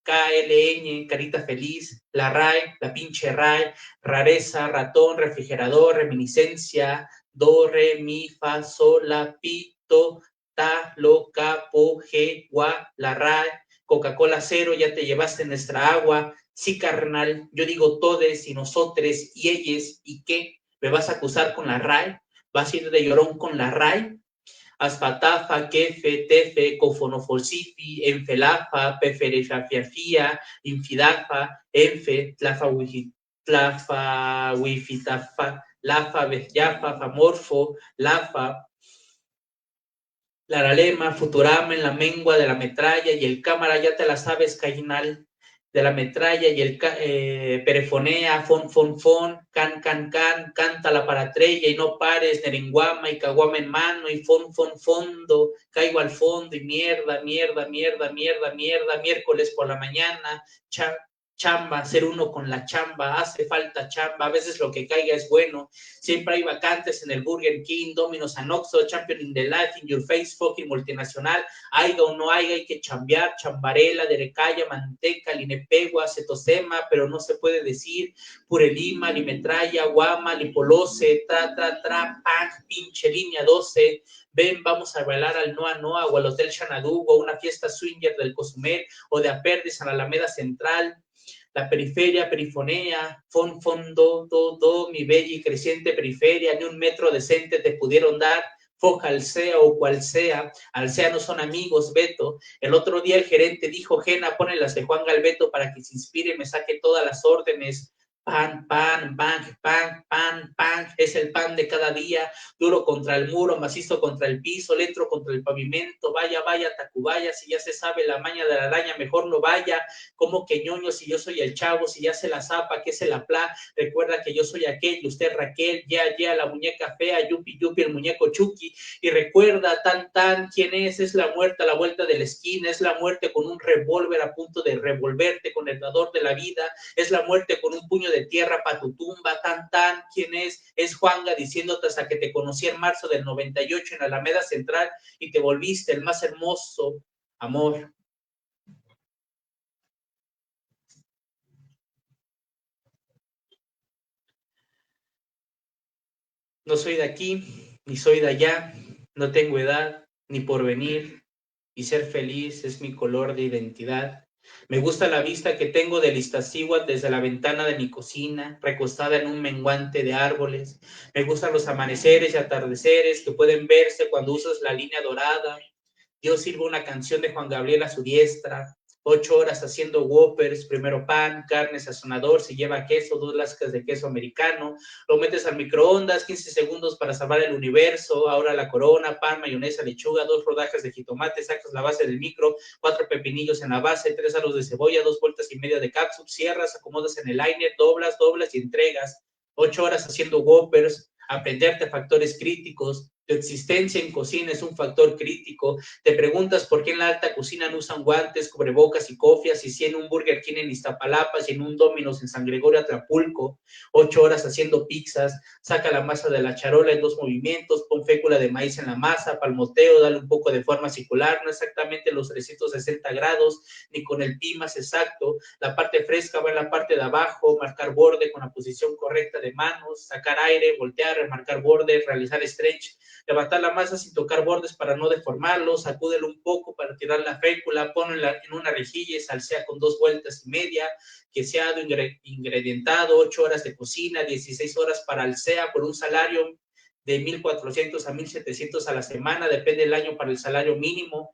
KLN, carita feliz, la RAE, la pinche RAE, rareza, ratón, refrigerador, reminiscencia, do, re, mi, fa, sol, la, pi, to, ta, lo, ca, po, ge, gua, la RAE, Coca-Cola cero, ya te llevaste nuestra agua. Sí, carnal, yo digo todes y nosotres y ellos, ¿y qué? ¿Me vas a acusar con la RAE? ¿Vas a ir de llorón con la RAE? Aspatafa, kefe, tefe, cofonofolsifi, enfelafa, peferefafiafia, infidafa, enfe, tlafa, wifitafa, lafa, bezyafa, famorfo, lafa, laralema, futurama en la mengua de la metralla y el cámara, ya te la sabes, cainal, de la metralla y el perefonea, fon, can, canta la paratrella y no pares, neringuama y caguama en mano y fondo, caigo al fondo y mierda, miércoles por la mañana, chamba, ser uno con la chamba, hace falta chamba, a veces lo que caiga es bueno, siempre hay vacantes en el Burger King, Domino's and Oxxo, Champion in the Life, in your face, fucking multinacional, haiga o no haiga, hay que chambear, chambarela, derecaya, manteca, linepegua, cetosema, pero no se puede decir, purelima, limetralla, guama, lipolose, pan, pinche línea 12, ven, vamos a bailar al Noa o al Hotel Xanadú o a una fiesta swinger del Cozumel o de Aperdis a la Alameda Central. La periferia, perifonea, do, mi bella y creciente periferia, ni un metro decente te pudieron dar, Foja Alsea o cual sea, Alsea no son amigos, Beto. El otro día el gerente dijo, Gena, pone las de Juan Galbeto para que se inspire y me saque todas las órdenes. Pan, pan, bang, pan, pan, pan, es el pan de cada día, duro contra el muro, macizo contra el piso, lento contra el pavimento, vaya, vaya, Tacubaya, si ya se sabe la maña de la araña, mejor no vaya, como que ñoño, si yo soy el chavo, si ya se la zapa, que se la pla, recuerda que yo soy aquel, y usted Raquel, ya, la muñeca fea, yupi, yupi, el muñeco Chucky, y recuerda, tan, ¿quién es la muerte a la vuelta de la esquina, es la muerte con un revólver a punto de revolverte con el dador de la vida, es la muerte con un puño de tierra para tu tumba, tan, ¿quién es? Es Juanga diciéndote hasta que te conocí en marzo del 98 en Alameda Central y te volviste el más hermoso amor. No soy de aquí, ni soy de allá, no tengo edad, ni porvenir, y ser feliz es mi color de identidad. Me gusta la vista que tengo del Iztaccíhuatl desde la ventana de mi cocina, recostada en un menguante de árboles. Me gustan los amaneceres y atardeceres que pueden verse cuando usas la línea dorada. Yo sirvo una canción de Juan Gabriel a su diestra, 8 horas haciendo whoppers, primero pan, carne, sazonador, si lleva queso, 2 lascas de queso americano, lo metes al microondas, 15 segundos para salvar el universo, ahora la corona, pan, mayonesa, lechuga, 2 rodajas de jitomate, sacas la base del micro, 4 pepinillos en la base, 3 aros de cebolla, 2 vueltas y media de cápsula, cierras, acomodas en el liner, doblas y entregas, 8 horas haciendo whoppers, aprenderte factores críticos, tu existencia en cocina es un factor crítico, te preguntas por qué en la alta cocina no usan guantes, cubrebocas y cofias, y si en un Burger King en Iztapalapa, si en un Domino's en San Gregorio Atlapulco, 8 horas haciendo pizzas, saca la masa de la charola en 2 movimientos, pon fécula de maíz en la masa, palmoteo, dale un poco de forma circular, no exactamente los 360 grados, ni con el pi más exacto, la parte fresca va en la parte de abajo, marcar borde con la posición correcta de manos, sacar aire, voltear, remarcar borde, realizar stretch, levantar la masa sin tocar bordes para no deformarlo, sacúdelo un poco para tirar la fécula, ponlo en una rejilla y salsea con 2 vueltas y media, queseado, ingredientado, 8 horas de cocina, 16 horas para alsea por un salario de 1,400 a 1,700 a la semana, depende del año para el salario mínimo,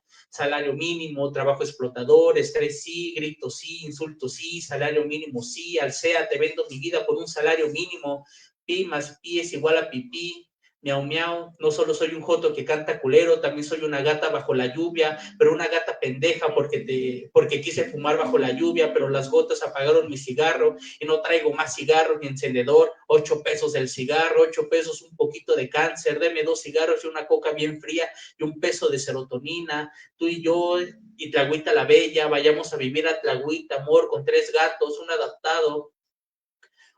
trabajo explotador, estrés sí, grito sí, insulto sí, salario mínimo sí, alsea, te vendo mi vida por un salario mínimo, pi más pi es igual a pipí, miau miau, no solo soy un joto que canta culero, también soy una gata bajo la lluvia, pero una gata pendeja porque quise fumar bajo la lluvia, pero las gotas apagaron mi cigarro y no traigo más cigarro ni encendedor, 8 pesos el cigarro, 8 pesos un poquito de cáncer, deme 2 cigarros y una coca bien fría y un peso de serotonina, tú y yo y Tlahuita la Bella, vayamos a vivir a Tlahuita, amor, con 3 gatos, un adaptado,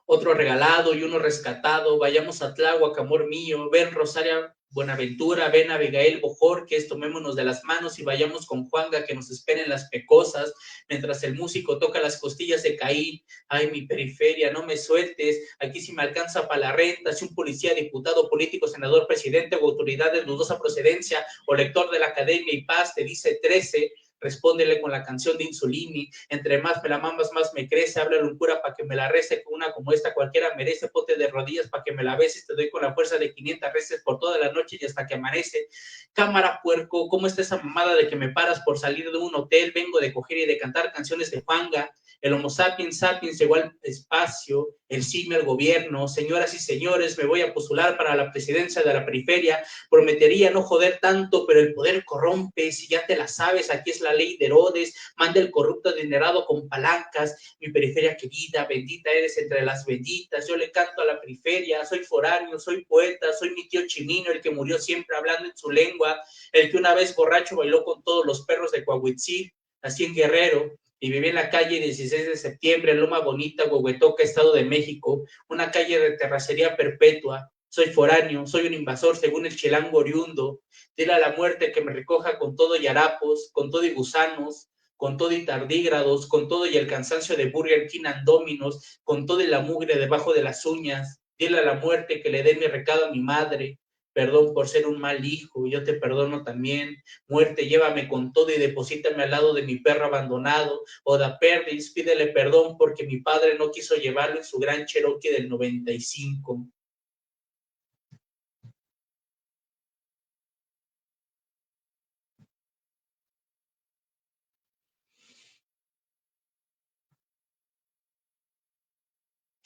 otro regalado y uno rescatado, vayamos a Tláhuac, amor mío, ven Rosaria Buenaventura, ven Abigail Bojorques, tomémonos de las manos y vayamos con Juanga que nos esperen las pecosas, mientras el músico toca las costillas de Caín, ay mi periferia, no me sueltes, aquí sí me alcanza para la renta, si un policía, diputado, político, senador, presidente o autoridad de dudosa procedencia o lector de la Academia y Paz te dice 13, respóndele con la canción de Insulini, entre más me la mamas, más me crece, háblale un cura para que me la rece, con una como esta cualquiera merece, ponte de rodillas para que me la beses, te doy con la fuerza de 500 reces por toda la noche y hasta que amanece, cámara puerco, ¿cómo está esa mamada de que me paras por salir de un hotel? Vengo de coger y de cantar canciones de Juanga, el Homo sapiens sapiens llegó al espacio, el simio al gobierno, señoras y señores, me voy a postular para la presidencia de la periferia, prometería no joder tanto, pero el poder corrompe, si ya te la sabes, aquí es la ley de Herodes, manda el corrupto adinerado con palancas, mi periferia querida, bendita eres entre las benditas, yo le canto a la periferia, soy foráneo, soy poeta, soy mi tío Chimino, el que murió siempre hablando en su lengua, el que una vez borracho bailó con todos los perros de Coahuitzil, nací en Guerrero, y viví en la calle 16 de septiembre, en Loma Bonita, Huehuetoca, Estado de México, una calle de terracería perpetua, soy foráneo, soy un invasor según el chilango oriundo, dile a la muerte que me recoja con todo y harapos, con todo y gusanos, con todo y tardígrados, con todo y el cansancio de Burger King and Domino's, con todo y la mugre debajo de las uñas, dile a la muerte que le dé mi recado a mi madre, perdón por ser un mal hijo, yo te perdono también, muerte, llévame con todo y deposítame al lado de mi perro abandonado, Oda Perdis, pídele perdón porque mi padre no quiso llevarlo en su gran Cherokee del 95.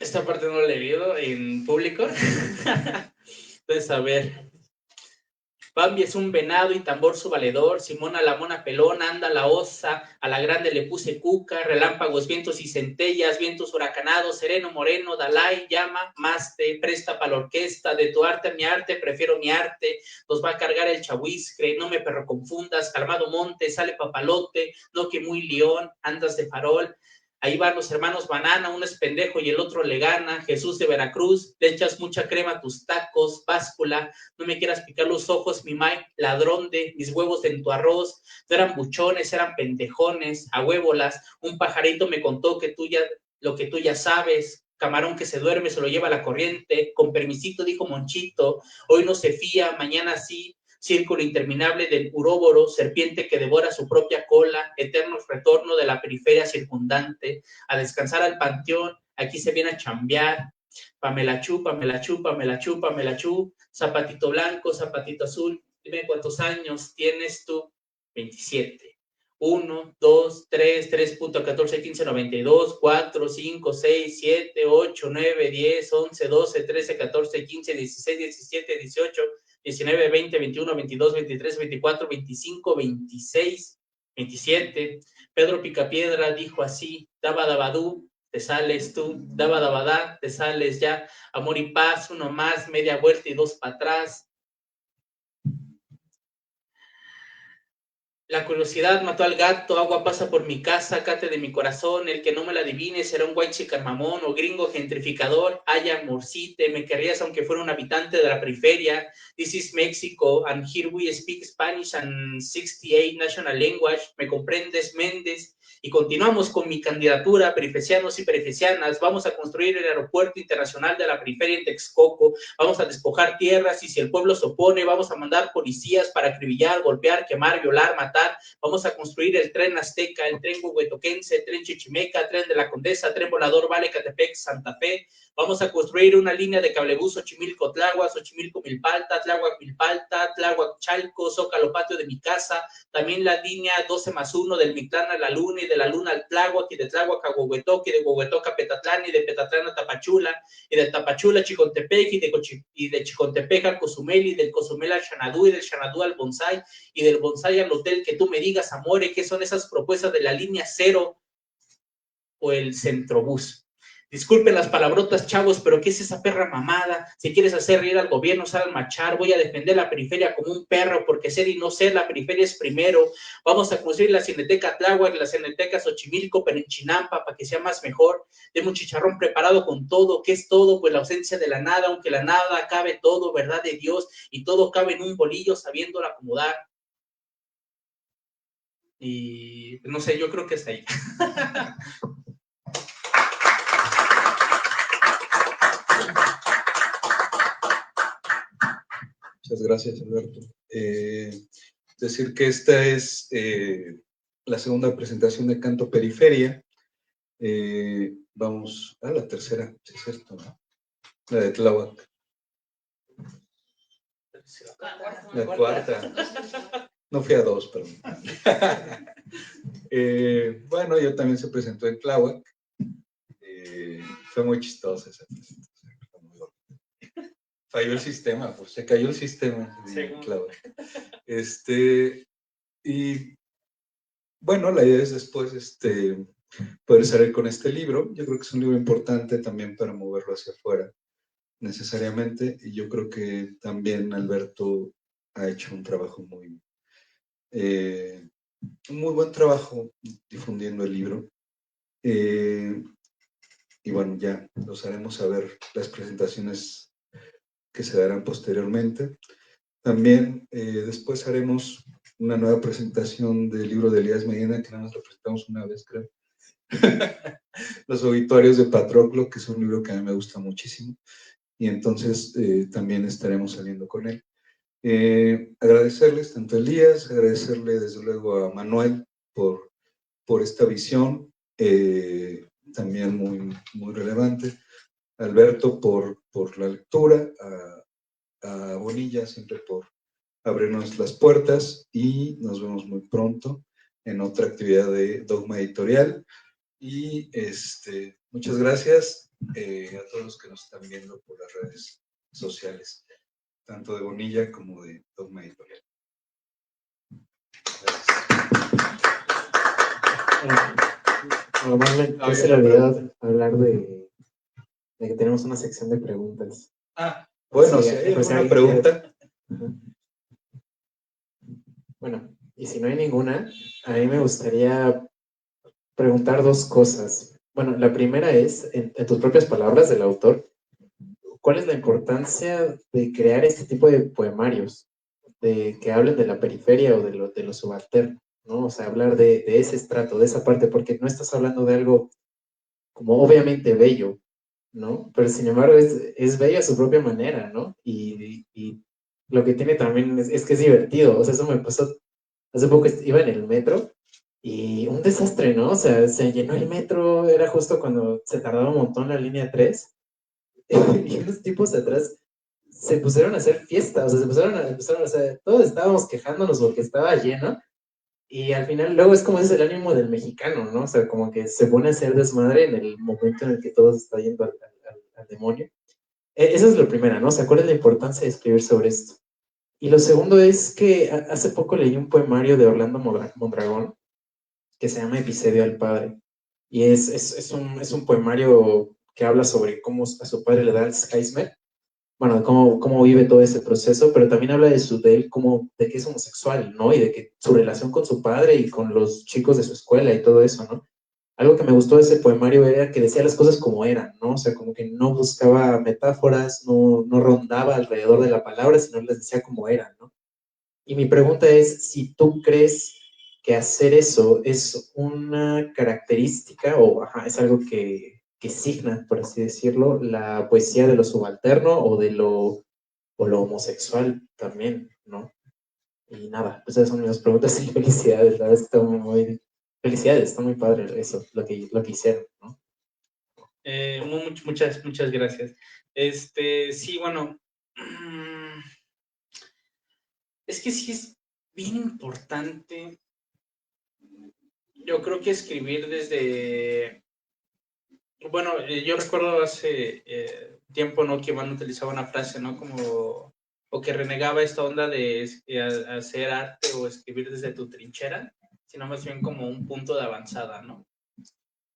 Esta parte no la he leído en público. Entonces, a ver. Bambi es un venado y Tambor su valedor, Simona la mona pelona, anda la osa, a la grande le puse cuca, relámpagos, vientos y centellas, vientos huracanados, sereno, moreno, Dalai, llama, maste, presta para la orquesta, de tu arte a mi arte, prefiero mi arte, nos va a cargar el chahuiscre, no me perro confundas, calmado monte, sale papalote, no que muy león, andas de farol. Ahí van los hermanos Banana, uno es pendejo y el otro le gana. Jesús de Veracruz, le echas mucha crema a tus tacos, báscula, no me quieras picar los ojos, mi Mike, ladrón de mis huevos en tu arroz. No eran buchones, eran pendejones, a huévolas. Un pajarito me contó que lo que tú ya sabes. Camarón que se duerme se lo lleva la corriente. Con permisito, dijo Monchito, hoy no se fía, mañana sí. Círculo interminable del uróboro, serpiente que devora su propia cola, eterno retorno de la periferia circundante, a descansar al panteón, aquí se viene a chambear, Pamela Chu, Pamela Chu, Pamela Chu, Pamela Chu, zapatito blanco, zapatito azul, dime cuántos años tienes tú, 27. 1, 2, 3, 3.14, 15, 92, 4, 5, 6, 7, 8, 9, 10, 11, 12, 13, 14, 15, 16, 17, 18, 19, 20, 21, 22, 23, 24, 25, 26, 27. Pedro Picapiedra dijo así, daba dabadú, te sales tú, daba dabadá, te sales ya, amor y paz, uno más, media vuelta y dos para atrás. La curiosidad mató al gato, agua pasa por mi casa, cate de mi corazón, el que no me la adivine será un white chican mamón o gringo gentrificador, ay amorcite, me querrías aunque fuera un habitante de la periferia, this is Mexico, and here we speak Spanish and 68 national language, me comprendes, Méndez, y continuamos con mi candidatura, perifesianos y perifesianas, vamos a construir el aeropuerto internacional de la periferia en Texcoco, vamos a despojar tierras y si el pueblo se opone, vamos a mandar policías para acribillar, golpear, quemar, violar, matar, vamos a construir el tren azteca, el tren huehuetoquense, el tren chichimeca, tren de la Condesa, tren volador Vale, Catepec, Santa Fe, vamos a construir una línea de cablebús Xochimilco, Tláhuac, Xochimilco, Milpalta, Tláhuac, Milpalta, Tláhuac, Chalco, Zócalo, patio de mi casa, también la línea 12+1 del Mictlán a la Luna y de la Luna al Tláhuac y de Tláhuac a Huehuetoc y de Huehuetoc a Petatlán y de Petatlán a Tapachula y de Tapachula a Chicontepec y de Chicontepec al Cozumel y del Cozumel al Xanadú y del Xanadú al Bonsai y del Bonsai al hotel que tú me digas, amore, ¿qué son esas propuestas de la línea 0 o el Centrobús? Disculpen las palabrotas, chavos, pero ¿qué es esa perra mamada? Si quieres hacer reír al gobierno, sal al machar. Voy a defender la periferia como un perro, porque ser y no ser, la periferia es primero. Vamos a construir la Cineteca Tláhuac, la Cineteca Xochimilco, pero en Chinampa, para que sea más mejor. Deme un chicharrón preparado con todo. ¿Qué es todo? Pues la ausencia de la nada, aunque la nada cabe todo, verdad de Dios, y todo cabe en un bolillo sabiéndolo acomodar. Y no sé, yo creo que está ahí. Muchas gracias, Alberto. Decir que esta es la segunda presentación de Canto Periferia. Vamos a la tercera, es cierto, ¿no? La de Tláhuac. La cuarta. No fui a 2, perdón. Bueno, yo también se presentó en Tláhuac. Fue muy chistosa esa presentación. Falló el sistema, pues se cayó el sistema. Y bueno, la idea es después poder salir con este libro. Yo creo que es un libro importante también para moverlo hacia afuera, necesariamente. Y yo creo que también Alberto ha hecho un trabajo muy buen trabajo difundiendo el libro. Y bueno, ya los haremos saber las presentaciones que se darán posteriormente. También después haremos una nueva presentación del libro de Elías Medina, que nada más lo presentamos una vez, creo. Los obituarios de Patroclo, que es un libro que a mí me gusta muchísimo. Y entonces también estaremos saliendo con él. Agradecerles tanto a Elías, agradecerle desde luego a Manuel por esta visión, también muy relevante. Alberto por la lectura, a Bonilla siempre por abrirnos las puertas y nos vemos muy pronto en otra actividad de Dogma Editorial. Y muchas gracias. a todos los que nos están viendo por las redes sociales, tanto de Bonilla como de Dogma Editorial. Normalmente se le olvidó hablar de que tenemos una sección de preguntas. Bueno, Sí, si hay pues, alguna alguien pregunta. Ajá. Bueno, y si no hay ninguna, a mí me gustaría preguntar dos cosas. Bueno, la primera es, en tus propias palabras del autor, ¿cuál es la importancia de crear este tipo de poemarios? De que hablen de la periferia o de lo subalterno, ¿no? O sea, hablar de ese estrato, de esa parte, porque no estás hablando de algo como obviamente bello, ¿no? Pero sin embargo es bello a su propia manera, ¿no? Y lo que tiene también es que es divertido, o sea, eso me pasó, hace poco iba en el metro y un desastre, ¿no? O sea, se llenó el metro, era justo cuando se tardaba un montón la línea 3 y unos tipos atrás se pusieron a hacer fiesta, o sea, o sea, todos estábamos quejándonos porque estaba lleno y al final luego es como es el ánimo del mexicano, ¿no? O sea, como que se pone a hacer desmadre en el momento en el que todo está yendo al demonio. Esa es la primera, ¿no? O sea, ¿cuál es la importancia de escribir sobre esto? Y lo segundo es que hace poco leí un poemario de Orlando Mondragón que se llama Episodio al Padre. Y es un poemario que habla sobre cómo a su padre le da Alzheimer, bueno, de cómo vive todo ese proceso, pero también habla de él como de que es homosexual, ¿no? Y de que su relación con su padre y con los chicos de su escuela y todo eso, ¿no? Algo que me gustó de ese poemario era que decía las cosas como eran, ¿no? O sea, como que no buscaba metáforas, no rondaba alrededor de la palabra, sino las decía como eran, ¿no? Y mi pregunta es si tú crees que hacer eso es una característica o ajá, es algo que signa, por así decirlo, la poesía de lo subalterno o lo homosexual también, ¿no? Y nada, pues esas son mis dos preguntas y felicidades, la verdad es que está felicidades, está muy padre eso, lo que hicieron, ¿no? Muchas gracias. Sí, bueno, es que sí es bien importante. Yo creo que escribir desde, bueno, yo recuerdo hace tiempo, ¿no? Que Iván utilizaba una frase, ¿no? Como, o que renegaba esta onda de hacer arte o escribir desde tu trinchera, sino más bien como un punto de avanzada, ¿no?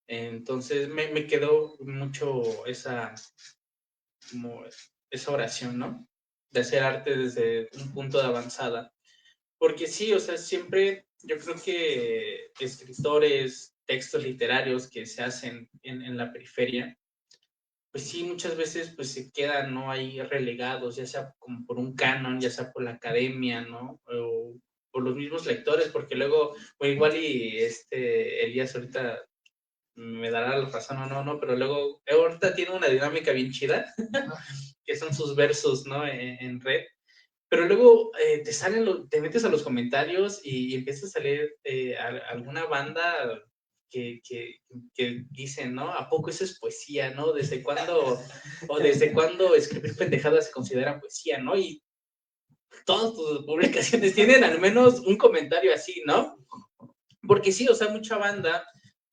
Entonces me quedó mucho como esa oración, ¿no? De hacer arte desde un punto de avanzada. Porque sí, o sea, siempre yo creo que escritores, textos literarios que se hacen en la periferia, pues sí, muchas veces pues se quedan, ¿no? Ahí relegados, ya sea como por un canon, ya sea por la academia, ¿no? O por los mismos lectores, porque luego, o igual y Elías ahorita me dará la razón o no, pero luego ahorita tiene una dinámica bien chida, que son sus versos, ¿no? En red. Pero luego te metes a los comentarios y empiezas a leer alguna banda que dicen, ¿no? ¿A poco eso es poesía, no? ¿Desde cuándo escribir pendejadas se considera poesía, no? Y todas tus publicaciones tienen al menos un comentario así, ¿no? Porque sí, o sea, mucha banda,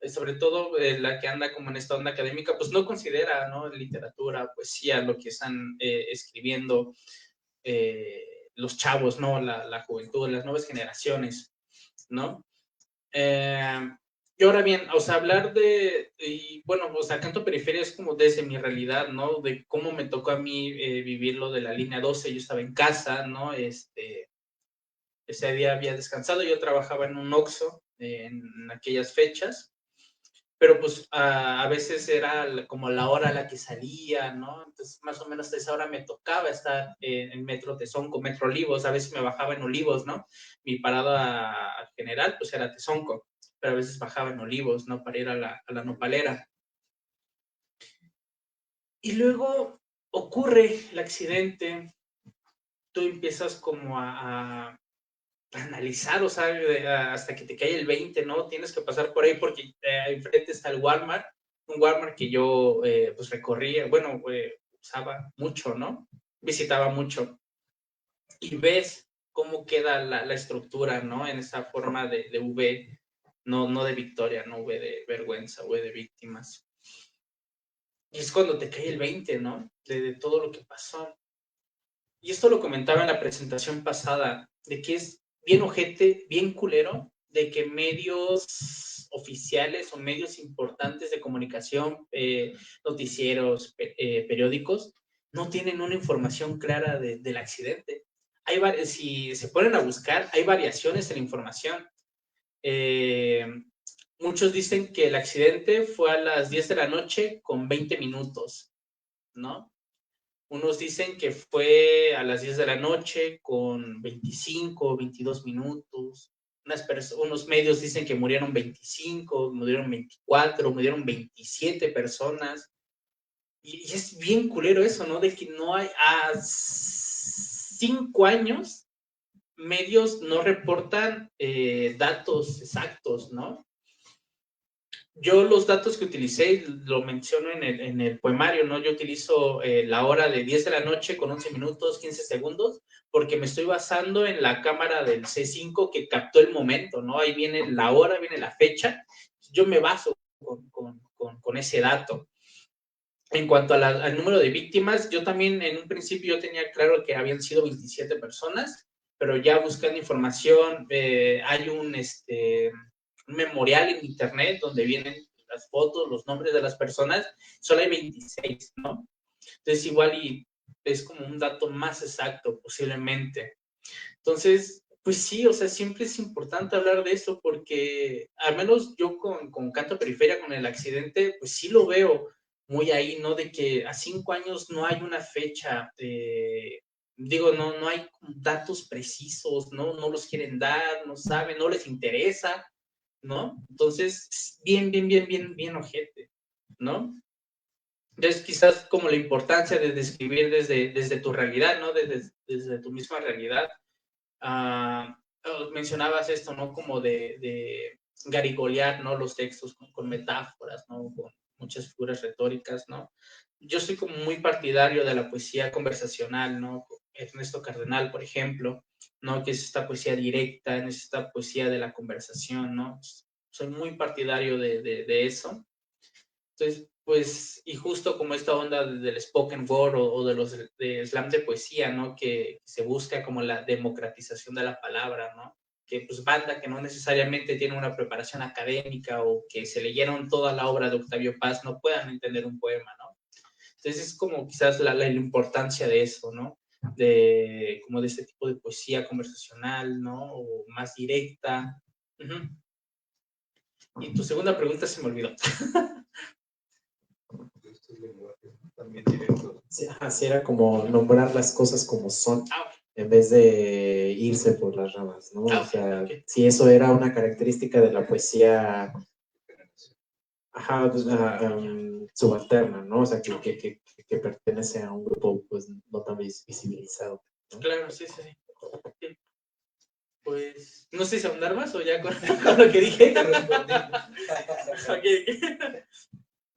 sobre todo la que anda como en esta onda académica, pues no considera, ¿no? Literatura, poesía, lo que están escribiendo los chavos, ¿no? La juventud, las nuevas generaciones, ¿no? Y ahora bien, o sea, hablar y bueno, o sea, Canto Periferia es como desde mi realidad, ¿no? De cómo me tocó a mí vivir lo de la línea 12, yo estaba en casa, ¿no? Ese día había descansado, yo trabajaba en un Oxxo en aquellas fechas, pero pues a veces era como la hora a la que salía, ¿no? Entonces más o menos a esa hora me tocaba estar en Metro Tezonco, Metro Olivos, a veces me bajaba en Olivos, ¿no? Mi parada general pues era Tezonco, pero a veces bajaba en Olivos, ¿no? Para ir a la Nopalera. Y luego ocurre el accidente, tú empiezas como a analizar, o sea, hasta que te cae el 20, ¿no? Tienes que pasar por ahí porque enfrente está el Walmart, un Walmart que yo pues recorría, bueno, usaba mucho, ¿no? Visitaba mucho. Y ves cómo queda la estructura, ¿no? En esa forma de V, no de victoria, no V de vergüenza, V de víctimas. Y es cuando te cae el 20, ¿no? De todo lo que pasó. Y esto lo comentaba en la presentación pasada, de que es bien ojete, bien culero, de que medios oficiales o medios importantes de comunicación, noticieros, periódicos, no tienen una información clara del accidente. Si se ponen a buscar, hay variaciones en la información. Muchos dicen que el accidente fue a las 10 de la noche con 20 minutos, ¿no? Unos dicen que fue a las 10 de la noche con 25, 22 minutos. Unos medios dicen que murieron 25, murieron 24, murieron 27 personas. Y es bien culero eso, ¿no? De que no hay, a 5 años, medios no reportan datos exactos, ¿no? Yo los datos que utilicé, lo menciono en el poemario, ¿no? Yo utilizo la hora de 10 de la noche con 11 minutos, 15 segundos, porque me estoy basando en la cámara del C5 que captó el momento, ¿no? Ahí viene la hora, viene la fecha. Yo me baso con ese dato. En cuanto al número de víctimas, yo también en un principio yo tenía claro que habían sido 27 personas, pero ya buscando información, hay un memorial en internet donde vienen las fotos, los nombres de las personas, solo hay 26, ¿no? Entonces igual y es como un dato más exacto posiblemente. Entonces, pues sí, o sea, siempre es importante hablar de eso porque al menos yo con Canto Periferia, con el accidente, pues sí lo veo muy ahí, ¿no? De que a 5 años no hay una fecha, digo, no hay datos precisos, ¿no? No los quieren dar, no saben, no les interesa, ¿no? Entonces, bien ojete, ¿no? Entonces, quizás como la importancia de describir desde tu realidad, ¿no? Desde tu misma realidad. Mencionabas esto, ¿no? Como de garigolear, ¿no? Los textos con metáforas, ¿no? Con muchas figuras retóricas, ¿no? Yo soy como muy partidario de la poesía conversacional, ¿no? Ernesto Cardenal, por ejemplo, ¿no? Que es esta poesía directa, es esta poesía de la conversación, ¿no? Soy muy partidario de eso. Entonces, pues, y justo como esta onda del spoken word o de los de slam de poesía, ¿no? Que se busca como la democratización de la palabra, ¿no? Que pues banda que no necesariamente tiene una preparación académica o que se leyeron toda la obra de Octavio Paz no puedan entender un poema, ¿no? Entonces es como quizás la importancia de eso, ¿no? Como de este tipo de poesía conversacional, ¿no? O más directa. Uh-huh. Y tu segunda pregunta se me olvidó. También directo. Sí, así era como nombrar las cosas como son, en vez de irse por las ramas, ¿no? O sea, si eso era una característica de la poesía subalterna, ¿no? O sea, que pertenece a un grupo pues no tan visibilizado, ¿no? Claro, sí. Pues, no sé si ahondar más o ya con lo que dije. Okay.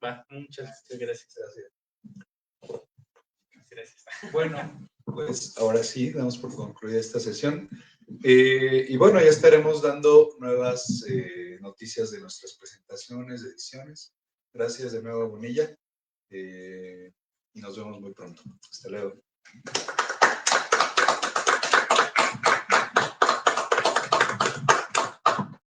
Va, muchas gracias. Gracias. Bueno, pues ahora sí, damos por concluida esta sesión. Y bueno, ya estaremos dando nuevas noticias de nuestras presentaciones, ediciones. Gracias de nuevo, Bonilla. Y nos vemos muy pronto. Hasta luego.